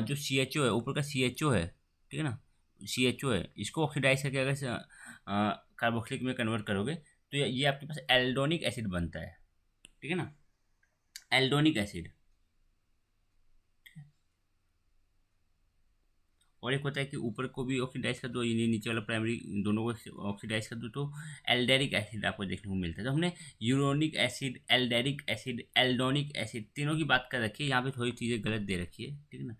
जो CHO है, ऊपर का CHO है, ठीक है ना, CHO है, इसको ऑक्सीडाइज करके अगर कार्बोक्सिलिक में कन्वर्ट करोगे तो ये आपके पास एल्डोनिक एसिड बनता है, ठीक है ना, एल्डोनिक एसिड। और एक होता है कि ऊपर को भी ऑक्सीडाइज कर दो, ये नीचे वाला प्राइमरी, दोनों को ऑक्सीडाइज कर दो तो एल्डेरिक एसिड आपको देखने को मिलता है। तो हमने यूरोनिक एसिड, एल्डेरिक एसिड, एल्डोनिक एसिड, तीनों की बात कर रखी है। यहाँ पे थोड़ी चीज़ें गलत दे रखी है, ठीक है ना।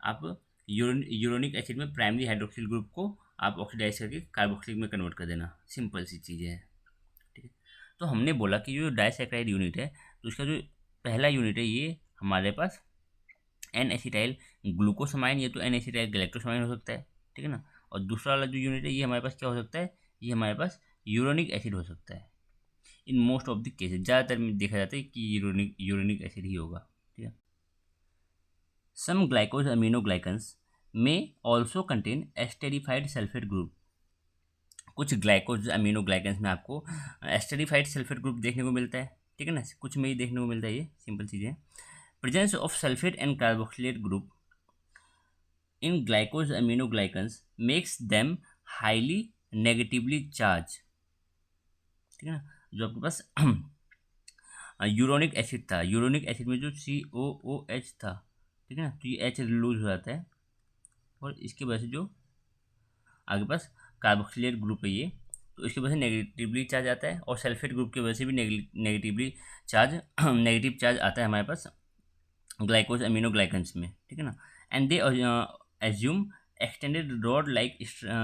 आप यूरोनिक एसिड में प्राइमरी हाइड्रोक्सिल ग्रुप को आप ऑक्सीडाइज करके कार्बोक्सिलिक में कन्वर्ट कर देना, सिंपल सी चीज़ें हैं, ठीक है। तो हमने बोला कि जो डाइसैकेराइड यूनिट है, तो उसका जो पहला यूनिट है ये हमारे पास एन एसिटाइल ग्लूकोसामाइन, ये तो एन एसिटाइल गैलेक्टोसामाइन हो सकता है, ठीक है ना। और दूसरा वाला जो यूनिट है ये हमारे पास क्या हो सकता है, ये हमारे पास यूरोनिक एसिड हो सकता है। In most of the cases, ज़्यादातर में देखा जाता है कि यूरोनिक एसिड ही होगा, ठीक है। सम ग्लाइकोज अमीनोग्लाइकन्स में also contain esterified sulphate group. कुछ ग्लाइकोज अमीनोग्लाइकन्स में आपको एस्टेरिफाइड सल्फेट ग्रुप देखने को मिलता है, ठीक है ना, कुछ में ही देखने को मिलता है, ये सिंपल चीज़ें। Presence of sulphate and carboxylate group in glycose aminoglycans makes them highly negatively charged, ठीक है ना। जो आपके पास यूरोनिक एसिड था, यूरोनिक एसिड में जो COOH था, ठीक है ना, तो ये H लूज हो जाता है, और इसकी वजह से जो आगे पास कार्बोक्सिलेट ग्रुप है ये, तो इसकी वजह से नेगेटिवली चार्ज आता है, और सल्फेट ग्रुप की वजह से भी नेगेटिवली चार्ज नेगेटिव चार्ज आता है हमारे पास ग्लाइकोज अमीनोग्लाइकन्स में, ठीक है ना। And they assume extended rod like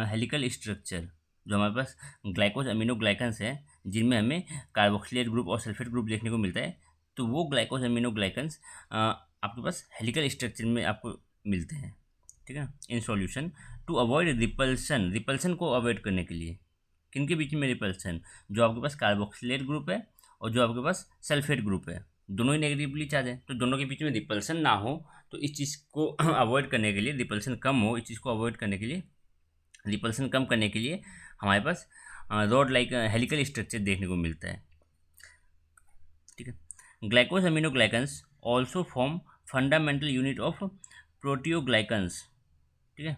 helical structure. जो हमारे पास ग्लाइकोज अमीनोग्लाइकन्स है जिनमें हमें कार्बोक्सिलेट ग्रुप और सल्फेट ग्रुप देखने को मिलता है, तो वो ग्लाइकोज अमीनोग्लाइकन्स आपके पास हेलिकल स्ट्रक्चर में आपको मिलते हैं, ठीक है ना। In solution to avoid repulsion, repulsion को अवॉइड करने के लिए, किनके बीच में रिपल्सन, जो आपके पास कार्बोक्सिलेट ग्रुप है और जो आपके पास सल्फेट ग्रुप है, दोनों ही नेगेटिवली चार्ज है, तो दोनों के बीच में रिपल्सन ना हो, तो इस चीज़ को अवॉइड करने के लिए, रिपल्सन कम हो, इस चीज़ को अवॉइड करने के लिए, रिपल्सन कम करने के लिए हमारे पास रॉड लाइक हेलिकल स्ट्रक्चर देखने को मिलता है, ठीक है। Glycosaminoglycans also form fundamental unit of proteoglycans, ठीक है,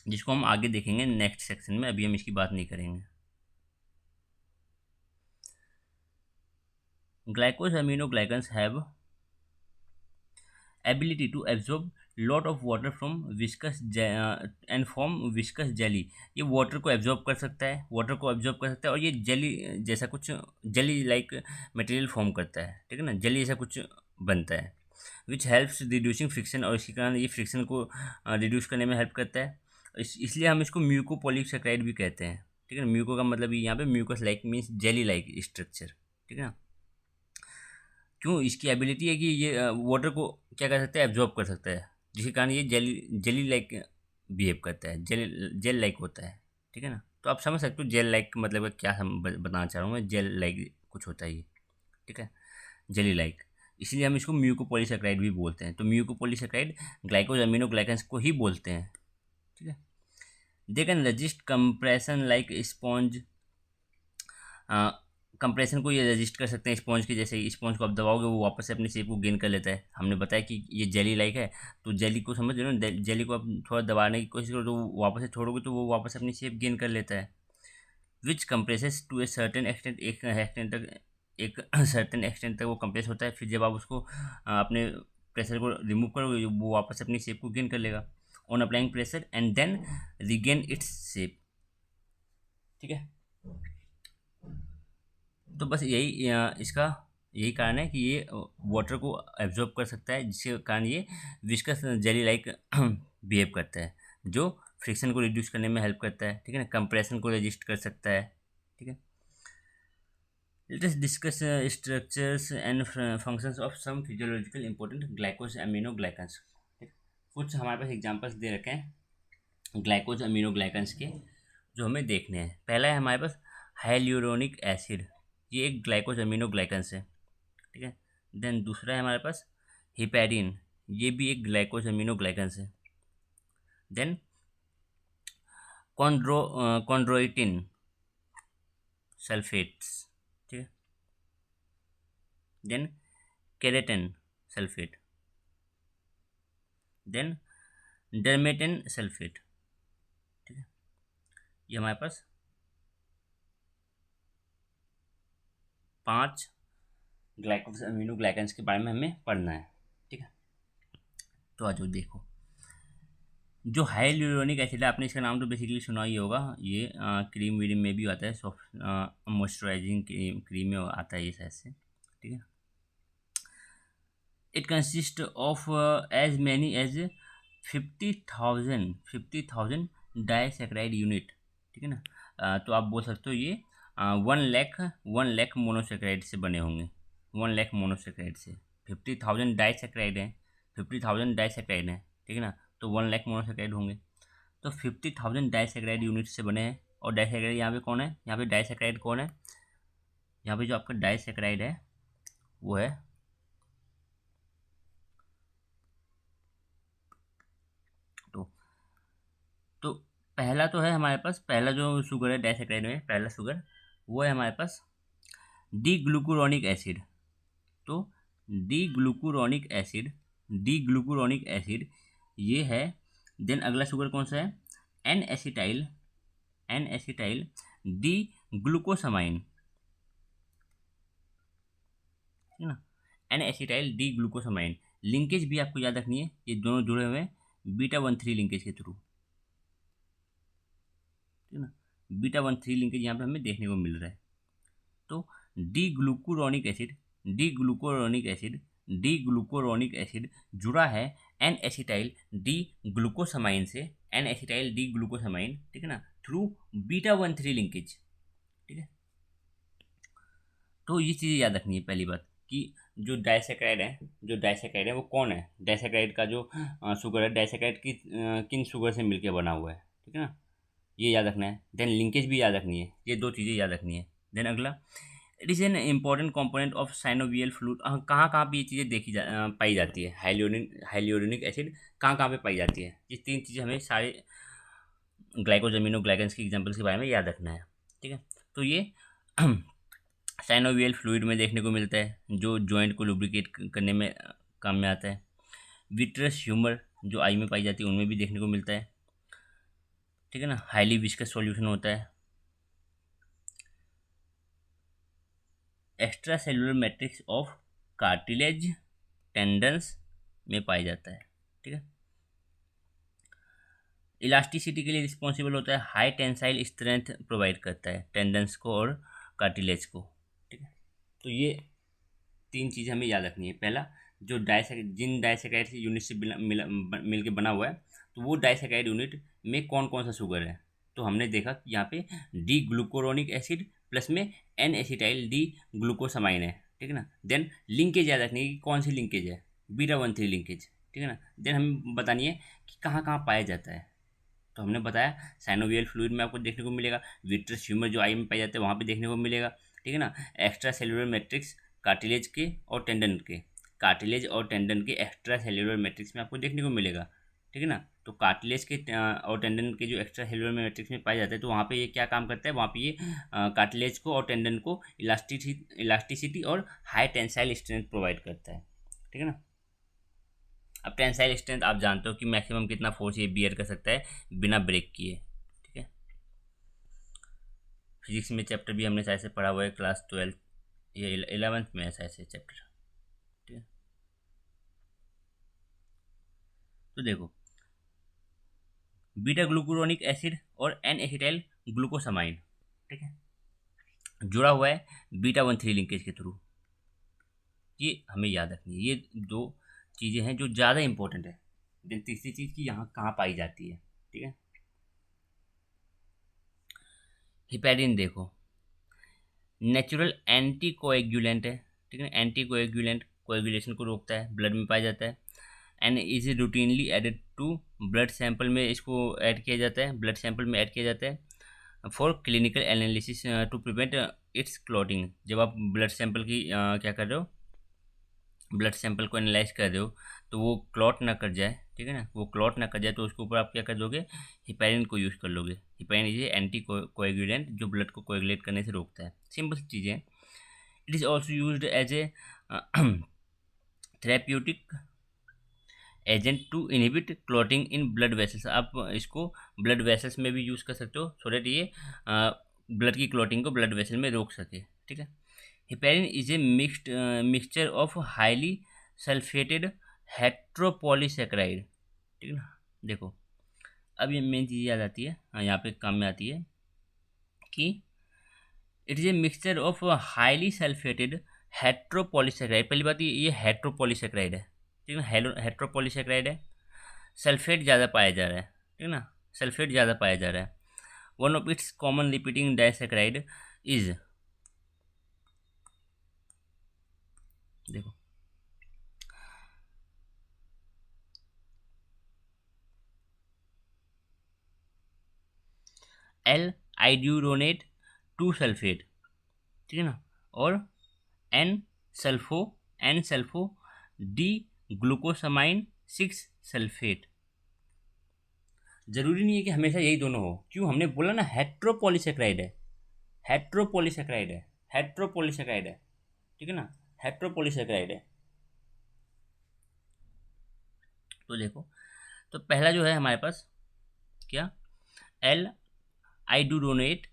जिसको हम आगे देखेंगे नेक्स्ट सेक्शन में, अभी हम इसकी बात नहीं करेंगे। ग्लाइकोज अमीनोग्लाइकन्स have ability to absorb lot of water from viscous and form viscous jelly। ये वाटर को एब्जॉर्ब कर सकता है, वाटर को एब्जॉर्ब कर सकता है, और ये जेली जैसा कुछ, जेली लाइक मटेरियल फॉर्म करता है, ठीक है ना, जेली जैसा कुछ बनता है। विच हेल्प्स रिड्यूसिंग फ्रिक्शन, और इसके कारण ये फ्रिक्शन को रिड्यूस करने में हेल्प करता है। इसलिए हम इसको म्यूकोपॉलीसेकेराइड भी कहते हैं। ठीक है ना, म्यूको का मतलब यहाँ पे mucus like means jelly like structure. ठीक है ना, क्यों, इसकी एबिलिटी है कि ये वाटर को क्या कर सकता है, एब्जॉर्ब कर सकता है, जिसके कारण ये जेली जेली लाइक बिहेव करता है, जेल लाइक होता है। ठीक है ना, तो आप समझ सकते हो जेल लाइक मतलब क्या हम बताना चाह रहा हूँ मैं, जेल लाइक कुछ होता है ये। ठीक है, जेली लाइक, इसलिए हम इसको म्यूकोपॉलीसेकेराइड भी बोलते हैं। तो म्यूकोपॉलीसेकेराइड ग्लाइकोज अमीनो ग्लाइकेंस को ही बोलते हैं। ठीक है, they can resist compression like sponge, compression को ये रजिस्ट कर सकते हैं स्पॉन्ज के जैसे। स्पॉन्ज को आप दबाओगे वो वापस से अपनी शेप को गेन कर लेता है। हमने बताया कि ये जेली लाइक है, तो जेली को समझ रहे हो ना, जेली को आप थोड़ा दबाने की कोशिश करो तो वो वापस से छोड़ोगे तो वो वापस अपनी शेप गेन कर लेता है। Which compresses to a certain extent, एक एक्सटेंट तक, एक सर्टेन एक्सटेंट तक वो कंप्रेस होता है। फिर जब आप उसको अपने प्रेशर को रिमूव करोगे वो वापस अपनी शेप को गेन कर लेगा on applying pressure and then regain its shape. ठीक है, तो बस यही इसका यही कारण है कि ये वाटर को एब्जॉर्ब कर सकता है, जिसके कारण ये विस्कस जेली लाइक बिहेव करता है, जो फ्रिक्शन को रिड्यूस करने में हेल्प करता है। ठीक है ना, कंप्रेशन को रजिस्ट कर सकता है। ठीक है, let us discuss structures and functions of some physiological important glycosaminoglycans. कुछ हमारे पास एग्जांपल्स दे रखे हैं ग्लाइकोज अमीनो ग्लाइकन्स के, जो हमें देखने हैं। पहला है हमारे पास हाइल्यूरोनिक एसिड, ये एक ग्लाइकोज अमीनो ग्लाइकन्स है। ठीक है, देन दूसरा है हमारे पास हिपैरिन, ये भी एक ग्लाइकोज अमीनो ग्लाइकन्स है। Then chondroitin sulphates. ठीक है, then keratan sulphate, then dermatan sulphate. ठीक है, ये हमारे पास 5 ग्लाइकोज अमीनो ग्लाइकन्स के बारे में हमें पढ़ना है। ठीक है, तो आज देखो, जो हाइल्यूरोनिक एसिड है, आपने इसका नाम तो बेसिकली सुना ही होगा, ये क्रीम वीरीम में भी आता है, सॉफ्ट मॉइस्चराइजिंग क्रीम में आता है ये शायद से। ठीक है, it consist of as many as 50,000 disaccharide unit. ठीक है ना, तो आप बोल सकते हो ये 1 लाख मोनोसेकेराइड से बने होंगे। 1 लाख मोनोसेकेराइड से 50,000 डाइसैकेराइड है, 50,000 डाइसैकेराइड है। ठीक है ना, तो 1 लाख मोनोसेकेराइड होंगे। तो 50,000 डाइसैकेराइड यूनिट से बने हैं। और डाइसैकेराइड यहाँ पे कौन है, यहाँ पे डाइसैकेराइड कौन है, यहाँ पे जो आपका डाइसैकेराइड है वो है तो पहला तो है हमारे पास, पहला जो शुगर है डाइसैकेराइड में, पहला शुगर वो है हमारे पास डी ग्लूकुरोनिक एसिड। तो D glucuronic acid, D glucuronic acid ये है। देन अगला शुगर कौन सा है, N acetyl, N acetyl D glucosamine. ठीक है ना, N acetyl D glucosamine. Linkage भी आपको याद रखनी है, ये दोनों जुड़े हुए हैं β13 लिंकेज के थ्रू। ठीक है ना, β13 लिंकेज यहाँ पे हमें देखने को मिल रहा है। तो D glucuronic acid, D glucuronic acid, D glucuronic acid जुड़ा है एन एसिटाइल डी ग्लूकोसामाइन से, एन एसिटाइल डी ग्लूकोसामाइन। ठीक है ना, थ्रू β13 लिंकेज। ठीक है, तो ये चीज़ें याद रखनी है। पहली बात कि जो डाइसैकेराइड है, जो डाइसैकेराइड है वो कौन है, डाइसैकेराइड का जो शुगर है, डाइसैकेराइड की किन शुगर से मिलकर बना हुआ है। ठीक है ना, ये याद रखना है। देन लिंकेज भी याद रखनी है, ये दो चीज़ें याद रखनी है। देन अगला, it is an important component of synovial fluid. कहाँ कहाँ पे ये चीज़ें पाई जाती है, हाइल्यूरोनिक एसिड कहाँ कहाँ पे पाई जाती है। ये 3 चीज़ें हमें सारे ग्लाइकोज अमीनो ग्लाइकेंस के एग्जाम्पल्स के बारे में याद रखना है। ठीक है, तो ये साइनोवियल फ्लूइड में देखने को मिलता है, जो जॉइंट को लुब्रिकेट करने में काम में आता है। विट्रस ह्यूमर जो आई में पाई जाती है उनमें भी देखने को मिलता है। ठीक है ना, हाईली विस्कस सॉल्यूशन होता है। Extra cellular matrix of cartilage tendons में पाया जाता है। ठीक है, इलास्टिसिटी के लिए रिस्पॉन्सिबल होता है, हाई टेंसाइल स्ट्रेंथ प्रोवाइड करता है टेंडन्स को और कार्टिलेज को। ठीक है, तो ये 3 चीज़ें हमें याद रखनी है। पहला जो जिन डाइसैकाराइड से यूनिट से मिल के बना हुआ है, तो वो डाइसैकाराइड यूनिट में कौन कौन सा शुगर है। तो हमने देखा कि यहाँ पे डी ग्लूकोरोनिक एसिड प्लस में एन एसिटाइल डी ग्लूकोसामाइन है, ठीक है ना। देन लिंकेज याद रखनी है कि कौन सी लिंकेज है, β13 लिंकेज, ठीक है ना। देन हमें बतानी है कि कहाँ कहाँ पाया जाता है। तो हमने बताया साइनोवियल फ्लूइड में आपको देखने को मिलेगा, विट्रस ह्यूमर जो आई में पाए जाते हैं वहाँ पे देखने को मिलेगा, ठीक है ना। एक्स्ट्रा सेलुलर मैट्रिक्स कार्टिलेज के और टेंडन के, कार्टिलेज और टेंडन के एक्स्ट्रा सेलुलर मैट्रिक्स में आपको देखने को मिलेगा, ठीक है ना। तो कार्टिलेज के और टेंडन के जो एक्स्ट्रा सेलुलर मैट्रिक्स में पाया जाता है, तो वहाँ पे ये क्या काम करता है, वहाँ पे ये कार्टिलेज को और टेंडन को इलास्टिसिटी और हाई टेंसाइल स्ट्रेंथ प्रोवाइड करता है, ठीक है ना। अब टेंसाइल स्ट्रेंथ आप जानते हो कि मैक्सिमम कितना फोर्स ये बियर कर सकता है बिना ब्रेक किए, ठीक है। फिजिक्स में चैप्टर भी हमने शायद से पढ़ा हुआ है क्लास 12 या 11th में है शायद से चैप्टर, ठीक है। तो देखो बीटा ग्लूकुरोनिक एसिड और एन एसिटाइल ग्लूकोसामाइन, ठीक है, जुड़ा हुआ है β13 लिंकेज के थ्रू। ये हमें याद रखनी है, ये दो चीज़ें हैं जो ज़्यादा इंपॉर्टेंट है। देन तीसरी चीज़ की यहाँ कहाँ पाई जाती है, ठीक है। हिपैरिन देखो नेचुरल एंटी कोएगुलेंट है, ठीक है। एंटी कोएगुलेंट कोएगुलेशन को रोकता है, ब्लड में पाया जाता है। And is routinely added to blood sample में, इसको ऐड किया जाता है, ब्लड सैंपल में ऐड किया जाता है for clinical analysis to prevent its clotting. जब आप ब्लड सैंपल की क्या कर रहे हो, ब्लड सैंपल को एनालाइज कर रहे हो, तो वो क्लॉट ना कर जाए, ठीक है ना, वो क्लॉट ना कर जाए, तो उसके ऊपर आप क्या कर दोगे, हिपैरिन को यूज़ कर लोगे। हिपैरिन इज एंटी कोएगुलेंट जो ब्लड को कोएगुलेट करने से रोकता है। सिंपल सी चीज़ें। It is also use as a therapeutic agent to inhibit clotting in blood vessels. आप इसको ब्लड वेसल्स में भी यूज़ कर सकते हो, सो दैट ये ब्लड की क्लॉटिंग को ब्लड वेसल में रोक सके, ठीक है। Heparin is a mixture of highly sulphated heteropolysaccharide, ठीक है ना। देखो अब ये मेन चीज़ याद आती है, यहाँ पे काम में आती है कि it is a mixture of highly sulphated heteropolysaccharide. पहली बात ये हेट्रोपॉलीसेकेराइड है, ठीक है ना, हेट्रोपॉलीसेकेराइड है, सल्फेट ज़्यादा पाया जा रहा है, ठीक है ना, सल्फेट ज़्यादा पाया जा रहा है। One of its common repeating disaccharide is, देखो एल आइड्यूरोनेट 2 सल्फेट, ठीक है ना, और N sulpho D glucosamine 6 sulphate. जरूरी नहीं है कि हमेशा यही दोनों हो, क्यों, हमने बोला ना हेट्रोपॉलीसेकेराइड है, हेट्रोपॉलीसेकेराइड है, हेट्रोपॉलीसेकेराइड है, ठीक है ना, हेट्रोपॉलीसेकेराइड है। तो देखो, तो पहला जो है हमारे पास क्या, एल आइडूरोनेट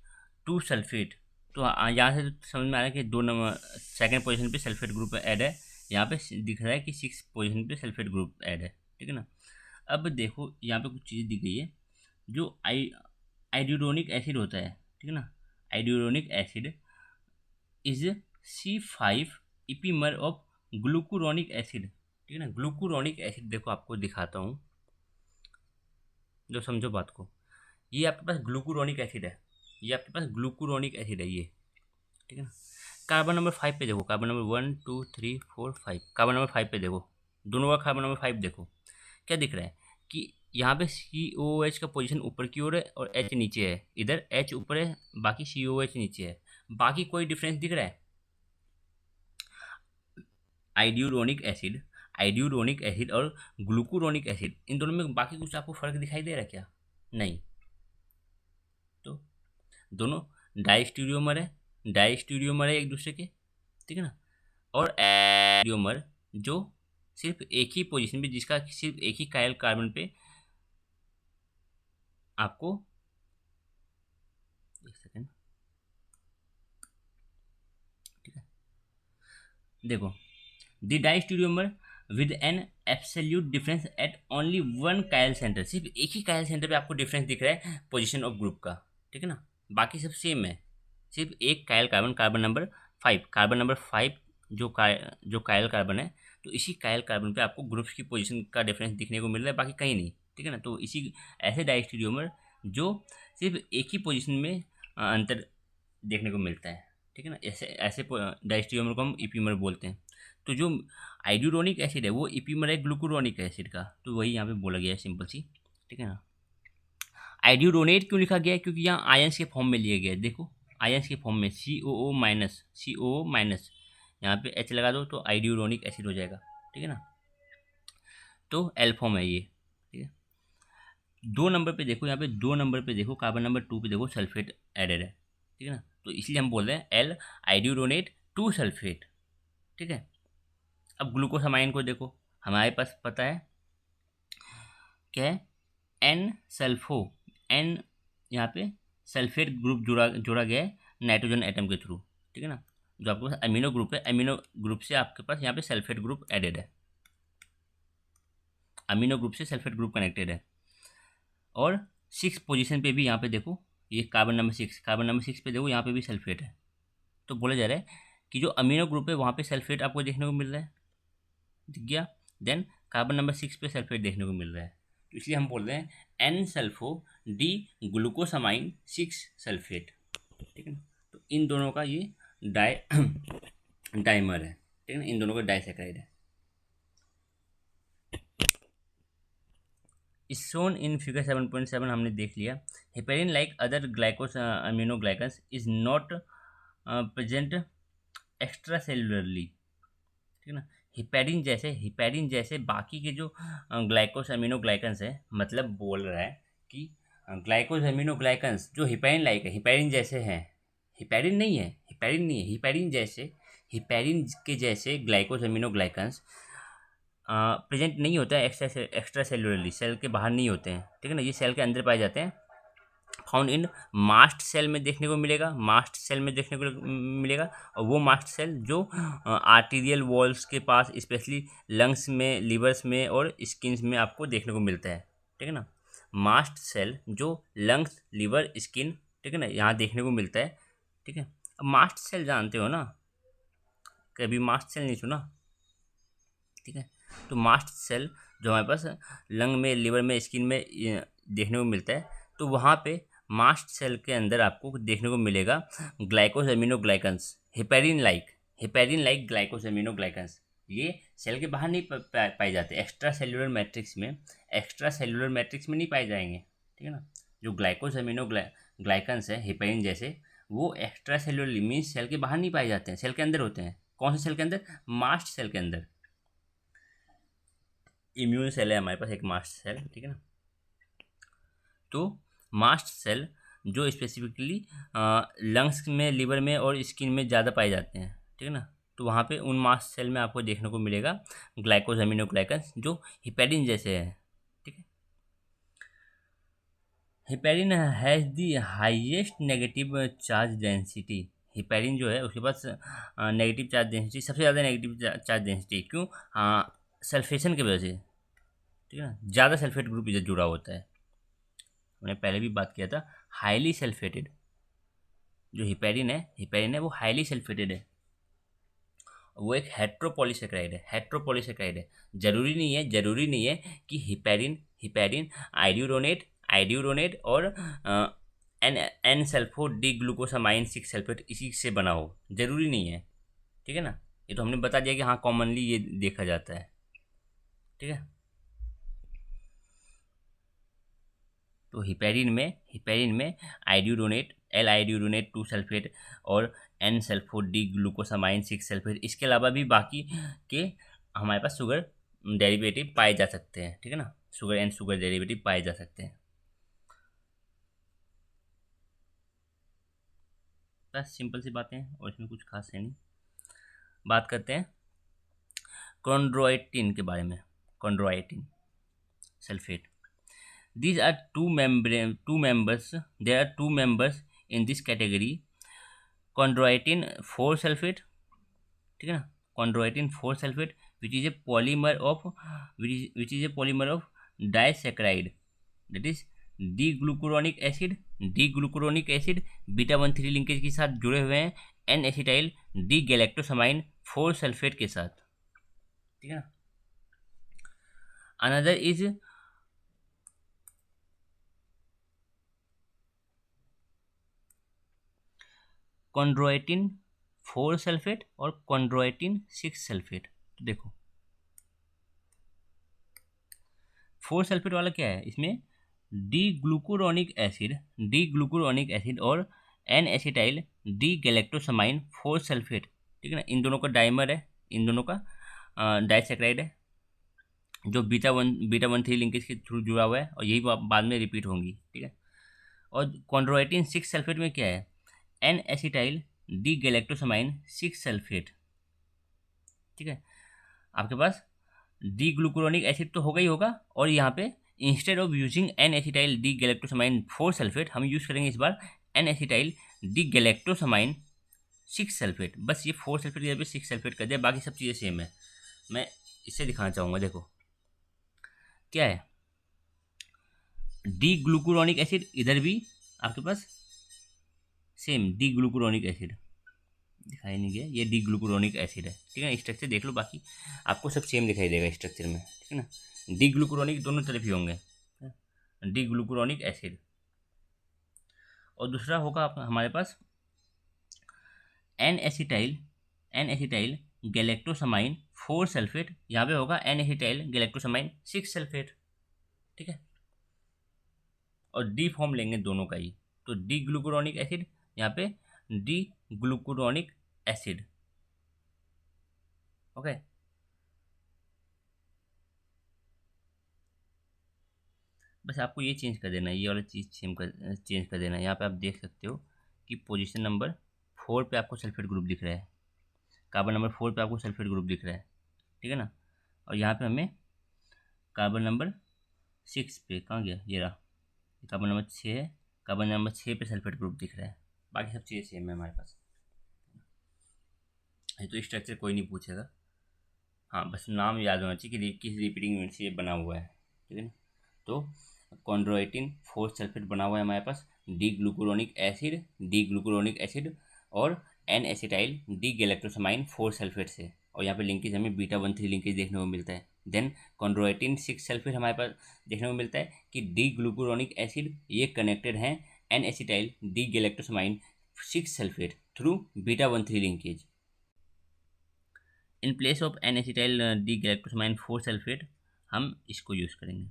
2 सल्फेट। तो यहाँ से तो समझ में आ रहा है कि 2 नंबर सेकेंड पोजीशन पे सल्फेट ग्रुप ऐड है, यहाँ पे दिख रहा है कि 6 पोजीशन पे सल्फेट ग्रुप ऐड है, ठीक है ना। अब देखो यहाँ पे कुछ चीज़ दी गई है, जो आइड्यूरोनिक एसिड होता है, ठीक है ना, iduronic acid is C5 epimer of glucuronic acid, ठीक है ना। ग्लूकुरोनिक एसिड देखो आपको दिखाता हूँ, जो समझो बात को, ये आपके पास ग्लूकुरोनिक एसिड है, ये आपके पास ग्लूकुरोनिक एसिड है ये, ठीक है ना। कार्बन नंबर 5 पे देखो, कार्बन नंबर 1 2 3 4 5, कार्बन नंबर 5 पे देखो, दोनों का कार्बन नंबर 5 देखो, क्या दिख रहा है कि यहाँ पे COH का पोजीशन ऊपर की ओर है और H नीचे है, इधर H ऊपर है बाकी COH नीचे है, बाकी कोई डिफरेंस दिख रहा है। आइड्यूरोनिक एसिड और ग्लूकुरोनिक एसिड, इन दोनों में बाकी कुछ आपको फर्क दिखाई दे रहा है क्या, नहीं। तो दोनों डाइस्टीरियोमर है एक दूसरे के, ठीक है ना, और एडियोमर जो सिर्फ एक ही पोजीशन पे, जिसका सिर्फ एक ही कायल कार्बन पे आपको, एक सेकेंड, ठीक है, देखो the diastereomer with an absolute difference at only one chiral centre, सिर्फ एक ही कायल सेंटर पे आपको डिफरेंस दिख रहा है पोजीशन ऑफ ग्रुप का, ठीक है ना, बाकी सब सेम है, सिर्फ एक कायल carbon, carbon number 5, carbon number 5 जो कायल कार्बन है, तो इसी कायल कार्बन पे आपको ग्रुप्स की पोजीशन का डिफरेंस दिखने को मिल रहा है, बाकी कहीं नहीं, ठीक है ना। तो इसी ऐसे डायस्टीरियोमर जो सिर्फ एक ही पोजीशन में अंतर देखने को मिलता है, ठीक है ना। ऐसे ऐसे डायस्टीरियोमर को हम इपीमर बोलते हैं। तो जो आइड्यूरोनिक एसिड है वो इपीमर है ग्लूकुरोनिक एसिड का, तो वही यहाँ पे बोला गया है, सिंपल सी, ठीक है ना। आइड्यूरोनेट क्यों लिखा गया है? क्योंकि यहाँ आयंस के फॉर्म में लिया गया है। देखो आयंस के फॉर्म में COO माइनस, COO माइनस, यहाँ पे H लगा दो तो आइड्यूरोनिक एसिड हो जाएगा, ठीक है ना। तो एल फॉर्म है ये, ठीक है। 2 नंबर पे देखो, यहाँ पे 2 नंबर पे देखो, कार्बन नंबर 2 पे देखो सल्फेट एडेड है, ठीक है ना। तो इसलिए हम बोल रहे हैं एल आइड्यूरोनेट 2 सल्फेट, ठीक है। अब ग्लूकोसामाइन को देखो, हमारे पास पता है क्या है, एन सल्फो, एन यहाँ पे सल्फेट ग्रुप जोड़ा गया है नाइट्रोजन एटम के थ्रू, ठीक है ना। जो आपके पास अमीनो ग्रुप है, अमीनो ग्रुप से आपके पास यहाँ पे सल्फेट ग्रुप एडेड है, अमीनो ग्रुप से सल्फेट ग्रुप कनेक्टेड है। और 6 पोजीशन पे भी यहाँ पे देखो, ये कार्बन नंबर 6, कार्बन नंबर 6 पे देखो, यहाँ पे भी सल्फेट है। तो बोला जा रहा है कि जो अमीनो ग्रुप है वहाँ पे सल्फेट आपको देखने को मिल रहा है, दिख गया। देन कार्बन नंबर 6 पे सल्फेट देखने को मिल रहा है, तो इसलिए हम बोल रहे हैं N sulpho D glucosamine 6 sulphate, ठीक है ना। तो इन दोनों का ये डाइमर है, ठीक है ना, इन दोनों का डाइसैकाराइड है। इस शोन इन फिगर 7.7 हमने देख लिया। Heparin like other glycosaminoglycans is not present extracellularly, ठीक है ना। हिपैरिन जैसे बाकी के जो ग्लाइकोस अमीनो ग्लाइकन्स है, मतलब बोल रहा है कि ग्लाइकोस अमीनो ग्लाइकन्स जो हिपैरिन लाइक है, हिपैरिन जैसे हैं, हिपैरिन नहीं है, हिपैरिन के जैसे ग्लाइकोस अमीनो ग्लाइकन्स प्रेजेंट नहीं होता है एक्स्ट्रा सेलुलरली, सेल के बाहर नहीं होते हैं, ठीक है ना। ये सेल के अंदर पाए जाते हैं। फाउंड इन मास्ट सेल में देखने को मिलेगा, मास्ट सेल में देखने को मिलेगा। और वो मास्ट सेल जो आर्टीरियल वॉल्स के पास, स्पेशली लंग्स में, लिवर्स में और स्किन्स में आपको देखने को मिलता है, ठीक है ना। मास्ट सेल जो लंग्स, लिवर, स्किन, ठीक है ना, यहाँ देखने को मिलता है, ठीक है। अब मास्ट सेल जानते हो ना, कभी मास्ट सेल नहीं सुना, ठीक है। तो मास्ट सेल जो हमारे पास लंग में, लिवर में, स्किन में देखने को मिलता है, तो वहाँ पे मास्ट सेल के अंदर आपको देखने को मिलेगा glycosaminoglycans, heparin like glycosaminoglycans. ये सेल के बाहर नहीं पाए जाते, एक्स्ट्रा सेलुलर मैट्रिक्स में नहीं पाए जाएंगे, ठीक है ना। जो ग्लाइकोस अमीनो ग्लाइकन्स है हेपेरिन जैसे, वो एक्स्ट्रा सेलुलर मीन्स सेल के बाहर नहीं पाए जाते हैं, सेल के अंदर होते हैं। कौन से सेल के अंदर? मास्ट सेल के अंदर। इम्यून सेल है हमारे पास एक मास्ट सेल, ठीक है ना। तो मास्ट सेल जो स्पेसिफिकली लंग्स में, लिवर में और स्किन में ज़्यादा पाए जाते हैं, ठीक है ना। तो वहाँ पे उन मास्ट सेल में आपको देखने को मिलेगा ग्लाइकोस अमीनो ग्लाइकन्स जो हिपैरिन जैसे है, ठीक है। Heparin has the highest negative charge density. Heparin जो है उसके पास नेगेटिव चार्ज डेंसिटी, सबसे ज़्यादा नेगेटिव चार्ज डेंसिटी, क्यों? सल्फेशन की वजह से, ठीक है ना, ज़्यादा सल्फेट ग्रुप इधर जुड़ा होता है। मैंने पहले भी बात किया था, हाईली सल्फेटेड जो हिपैरिन है वो हाईली सल्फेटेड है। वो एक हेट्रोपॉलीसेकेराइड है, जरूरी नहीं है कि हिपैरिन आइड्यूरोनेट और N sulpho D glucosamine 6 sulphate इसी से बना हो, जरूरी नहीं है, ठीक है ना। ये तो हमने बता दिया कि हाँ कॉमनली ये देखा जाता है, ठीक है। तो हिपैरिन में आइड्यूरोनेट, एल आइड्यूरोनेट 2 सल्फेट और N sulpho D glucosamine 6 sulphate, इसके अलावा भी बाकी के हमारे पास शुगर डेरिवेटिव पाए जा सकते हैं, ठीक है ना। शुगर डेरिवेटिव पाए जा सकते हैं। बस सिंपल सी बातें हैं और इसमें कुछ खास है नहीं। बात करते हैं कॉन्ड्रोइटिन के बारे में। Chondroitin sulphate, these are two members in this category, chondroitin 4 sulfate, ठीक है ना, chondroitin 4 sulfate which is a polymer of disaccharide, that is D-glucuronic acid beta 1,3 linkage के साथ जुड़े हुए हैं N acetyl D galactosamine 4 sulphate के साथ, ठीक है ना। अनदर इज कॉन्ड्रोइटिन 4 सल्फेट और कॉन्ड्रोइटिन 6 सल्फेट। तो देखो 4 सल्फेट वाला क्या है, इसमें डी ग्लूकुरोनिक एसिड और N acetyl D galactosamine 4 sulphate, ठीक है ना। इन दोनों का डाइमर है, इन दोनों का डाइसेक्राइड है, जो बीटा वन थ्री लिंकेज के थ्रू जुड़ा हुआ है, और यही बाद में रिपीट होंगी, ठीक है। और कॉन्ड्रोइटिन 6 सल्फेट में क्या है, N acetyl D galactosamine 6 sulphate, ठीक है। आपके पास डी ग्लूकुरोनिक एसिड तो होगा ही होगा, और यहाँ पे instead of using N acetyl D galactosamine 4 sulphate हम यूज़ करेंगे इस बार N acetyl D galactosamine 6 sulphate. बस ये 4 सल्फेट की जगह पे 6 सल्फेट कर दिया, बाकी सब चीज़ें सेम है। मैं इससे दिखाना चाहूँगा, देखो क्या है, डी ग्लूकुरोनिक एसिड इधर भी आपके पास सेम डी ग्लूकुरोनिक एसिड दिखाई नहीं गया, ये डी ग्लूकुरोनिक एसिड है, ठीक है। स्ट्रक्चर देख लो, बाकी आपको सब सेम दिखाई देगा स्ट्रक्चर में, ठीक है ना। डी ग्लूकुरोनिक दोनों तरफ ही होंगे, डी ग्लूकुरोनिक एसिड। और दूसरा होगा हमारे पास एन एसिटाइल गैलेक्टोसमाइन 4 सल्फेट, यहाँ पे होगा एन एसिटाइल गैलेक्टोसमाइन 6 सल्फेट, ठीक है। और डी फॉर्म लेंगे दोनों का ही, तो डी ग्लूकुरोनिक एसिड, यहाँ पे डी ग्लूकुरोनिक एसिड, ओके। बस आपको ये चेंज कर देना है, ये वाला चीज़ चेंज कर देना है। यहाँ पे आप देख सकते हो कि पोजीशन नंबर 4 पे आपको सल्फेट ग्रुप दिख रहा है, कार्बन नंबर 4 पे आपको सल्फेट ग्रुप दिख रहा है, ठीक है ना। और यहाँ पे हमें कार्बन नंबर 6 पे, कहाँ गया, ये रहा, कार्बन नंबर 6 है, कार्बन नंबर 6 पे सल्फेट ग्रुप दिख रहा है, बाकी सब चीज़ें सेम है हमारे पास। ये तो स्ट्रक्चर कोई नहीं पूछेगा, हाँ बस नाम याद होना चाहिए कि किस रिपीटिंग यूनिट से ये बना हुआ है, ठीक है ना। तो कॉन्ड्रोइटिन 4 सल्फेट बना हुआ है हमारे पास, डी ग्लूकुरोनिक एसिड और N acetyl D galactosamine 4 sulphate से, और यहाँ पे लिंकेज हमें बीटा 1,3 लिंकेज देखने को मिलता है। देन कॉन्ड्रोइटिन 6 सल्फेट हमारे पास देखने को मिलता है कि डी ग्लूकुरोनिक एसिड ये कनेक्टेड हैं N acetyl D galactosamine 6 sulphate through beta 1,3 linkage. In place of N acetyl D galactosamine 4 sulphate हम इसको यूज़ करेंगे।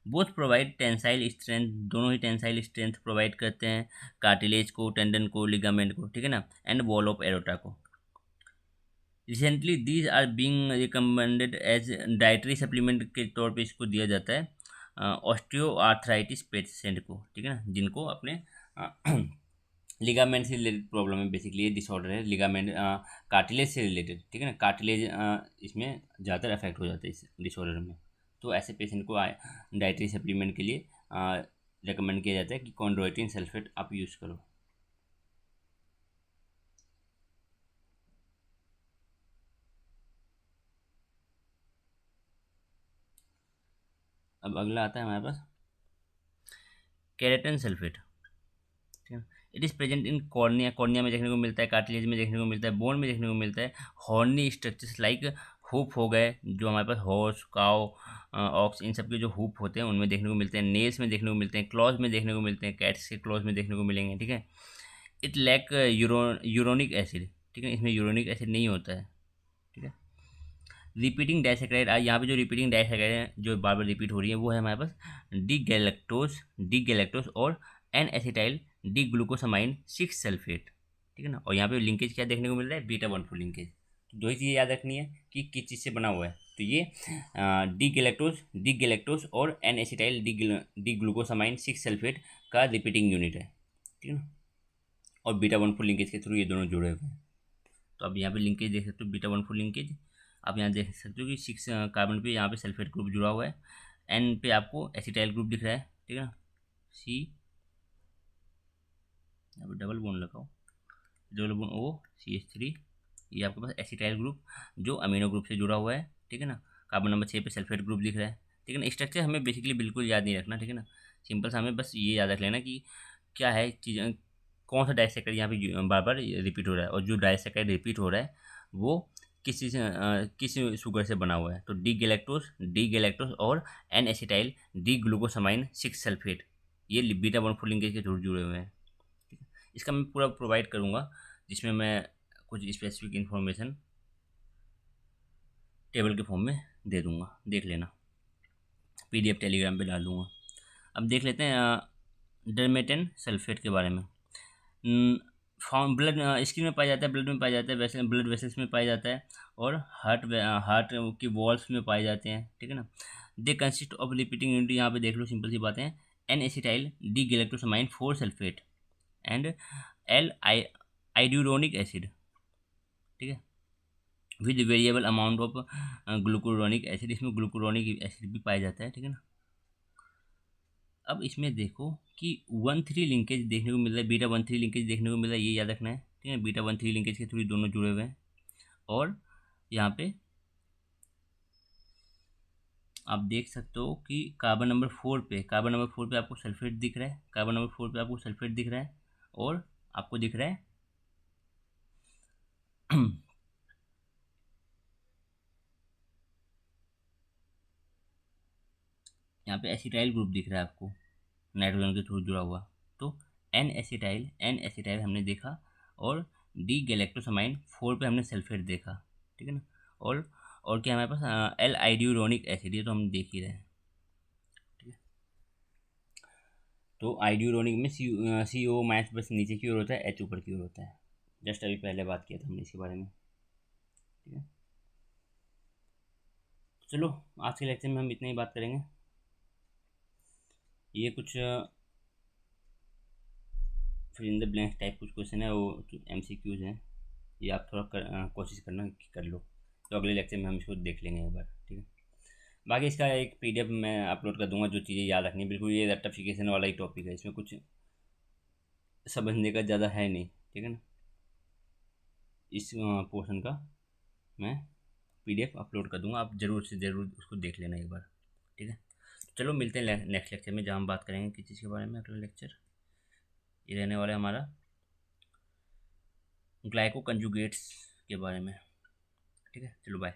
बोथ प्रोवाइड टेंसाइल स्ट्रेंथ, दोनों ही टेंसाइल स्ट्रेंथ प्रोवाइड करते हैं कार्टिलेज को, टेंडन को, लिगामेंट को, ठीक है ना, एंड वॉल ऑफ एरोटा को। Recently these are being recommended as dietary supplement के तौर पे इसको दिया जाता है ऑस्टियो आर्थराइटिस पेशेंट को, ठीक है ना, जिनको अपने लिगामेंट से रिलेटेड प्रॉब्लम है, बेसिकली ये डिसऑर्डर है लिगामेंट कार्टिलेज से रिलेटेड, ठीक है ना। कार्टिलेज इसमें ज़्यादा अफेक्ट हो जाता है इस डिसऑर्डर में, तो ऐसे पेशेंट को डाइटरी सप्लीमेंट के लिए रिकमेंड किया जाता है कि कॉन्ड्रोइटिन सल्फेट आप यूज़ करो। अब अगला आता है हमारे पास केराटिन सल्फेट, ठीक है। It is present in cornea, cornea में देखने को मिलता है, कार्टिलेज में देखने को मिलता है, बोन में देखने को मिलता है। हॉर्नी स्ट्रक्चर्स लाइक हुप हो गए, जो हमारे पास हॉर्स, काउ, ऑक्स, इन सब के जो हुप होते हैं उनमें देखने को मिलते हैं। नेल्स में देखने को मिलते हैं, क्लॉज में देखने को मिलते हैं, कैट्स के क्लॉज में देखने को मिलेंगे, ठीक है। इट लैक यूरोनिक एसिड, ठीक है, इसमें यूरोनिक एसिड नहीं होता है, ठीक है। रिपीटिंग डाइसेक्राइड, यहाँ पे जो रिपीटिंग डाइसेक्राइड है जो बार बार रिपीट हो रही है वो है हमारे पास डी गैलेक्टोस और एन एसिटाइल डी ग्लूकोसमाइन 6 सल्फेट, ठीक है ना। और यहाँ पे लिंकेज क्या देखने को मिल रहा है, बीटा 1,4 लिंकेज। तो दो ही चीज़ें याद रखनी है कि किस चीज़ से बना हुआ है, तो ये डी गैलेक्टोस और एन एसिटाइल डी ग्लूकोसमाइन 6 सल्फेट का रिपीटिंग यूनिट है, ठीक है ना। और बीटा 1,4 लिंकेज के थ्रू ये दोनों जुड़े हुए हैं। तो अब यहाँ पे लिंकेज देख सकते हो, बीटा 1,4 लिंकेज। आप यहाँ देख सकते हो कि 6 कार्बन पे यहाँ पे सल्फेट ग्रुप जुड़ा हुआ है, एन पे आपको एसिटाइल ग्रुप दिख रहा है, ठीक है ना, सी, यहाँ पे डबल बॉन्ड लगाओ, डबल बॉन्ड ओ CH3, ये आपके पास एसिटाइल ग्रुप जो अमीनो ग्रुप से जुड़ा हुआ है, ठीक है ना। कार्बन नंबर 6 पे सल्फेट ग्रुप दिख रहा है, ठीक है ना। स्ट्रक्चर हमें बेसिकली बिल्कुल याद नहीं रखना, ठीक है ना, सिंपल सा हमें बस ये याद रख लेना कि क्या है चीज़, कौन सा डाइसेक्राइड यहाँ पे बार बार रिपीट हो रहा है, और जो डाइसेक्राइड रिपीट हो रहा है वो किस शुगर से बना हुआ है। तो डी गैलेक्टोज और N acetyl D glucosamine 6 sulphate, ये बीटा 1 लिंकेज के थ्रू जुड़े हुए हैं। ठीक है, इसका मैं पूरा प्रोवाइड करूँगा, जिसमें मैं कुछ स्पेसिफिक इन्फॉर्मेशन टेबल के फॉर्म में दे दूँगा, देख लेना, PDF टेलीग्राम पे डाल दूँगा। अब देख लेते हैं डरमेटन सल्फेट के बारे में। फॉर्म ब्लड स्किन में पाया जाता है, ब्लड में पाया जाता है, वैसे ब्लड वेसल्स में पाया जाता है, और हार्ट की वॉल्स में पाए जाते हैं। ठीक है ना। They consist of repeating unit, यहाँ पे देख लो, सिंपल सी बातें हैं। N acetyl D galactosamine 4 sulphate and L iduronic acid. ठीक है, with variable amount of glucuronic acid, इसमें ग्लूकुरोनिक एसिड भी पाया जाता है। ठीक है ना। अब इसमें देखो कि 1,3 लिंकेज देखने को मिल रहा है, बीटा 1,3 लिंकेज देखने को मिल रहा है, ये याद रखना है। ठीक है, बीटा 1,3 लिंकेज के थ्रू दोनों जुड़े हुए हैं। और यहाँ पे आप देख सकते हो कि कार्बन नंबर 4 पे आपको सल्फेट दिख रहा है, कार्बन नंबर 4 पे आपको सल्फेट दिख रहा है, और आपको दिख रहा है यहाँ पे एसिटाइल ग्रुप दिख रहा है आपको, नाइट्रोजन के थ्रू जुड़ा हुआ। तो एन एसिटाइल हमने देखा, और डी गैलेक्टोसामाइन 4 पे हमने सल्फेट देखा। ठीक है ना। और क्या हमारे पास एल आइड्यूरोनिक एसिड, ये तो हम देख ही रहे हैं। ठीक है, तो आइड्यूरोनिक में सी ओ माइनस बस नीचे की ओर होता है, एच ऊपर की ओर होता है। जस्ट अभी पहले बात किया था हमने इसके बारे में। ठीक है, चलो आज के लेक्चर में हम इतना ही बात करेंगे। ये कुछ फिर इन द ब्लैंक टाइप कुछ क्वेश्चन है, वो MCQs हैं, ये आप थोड़ा कोशिश करना कि कर लो, तो अगले लेक्चर में हम इसको देख लेंगे एक बार। ठीक है, बाकी इसका एक PDF मैं अपलोड कर दूंगा, जो चीज़ें याद रखनी, बिल्कुल ये रेक्टिफिकेशन वाला ही टॉपिक है, इसमें कुछ समझने का ज़्यादा है नहीं। ठीक है ना। इस पोर्शन का मैं PDF अपलोड कर दूंगा, आप ज़रूर से ज़रूर उसको देख लेना एक बार। ठीक है, चलो मिलते हैं नेक्स्ट लेक्चर में, जहाँ हम बात करेंगे किस चीज़ के बारे में। अगला लेक्चर ये रहने वाला है हमारा ग्लाइको कंजुगेट्स के बारे में। ठीक है, चलो बाय।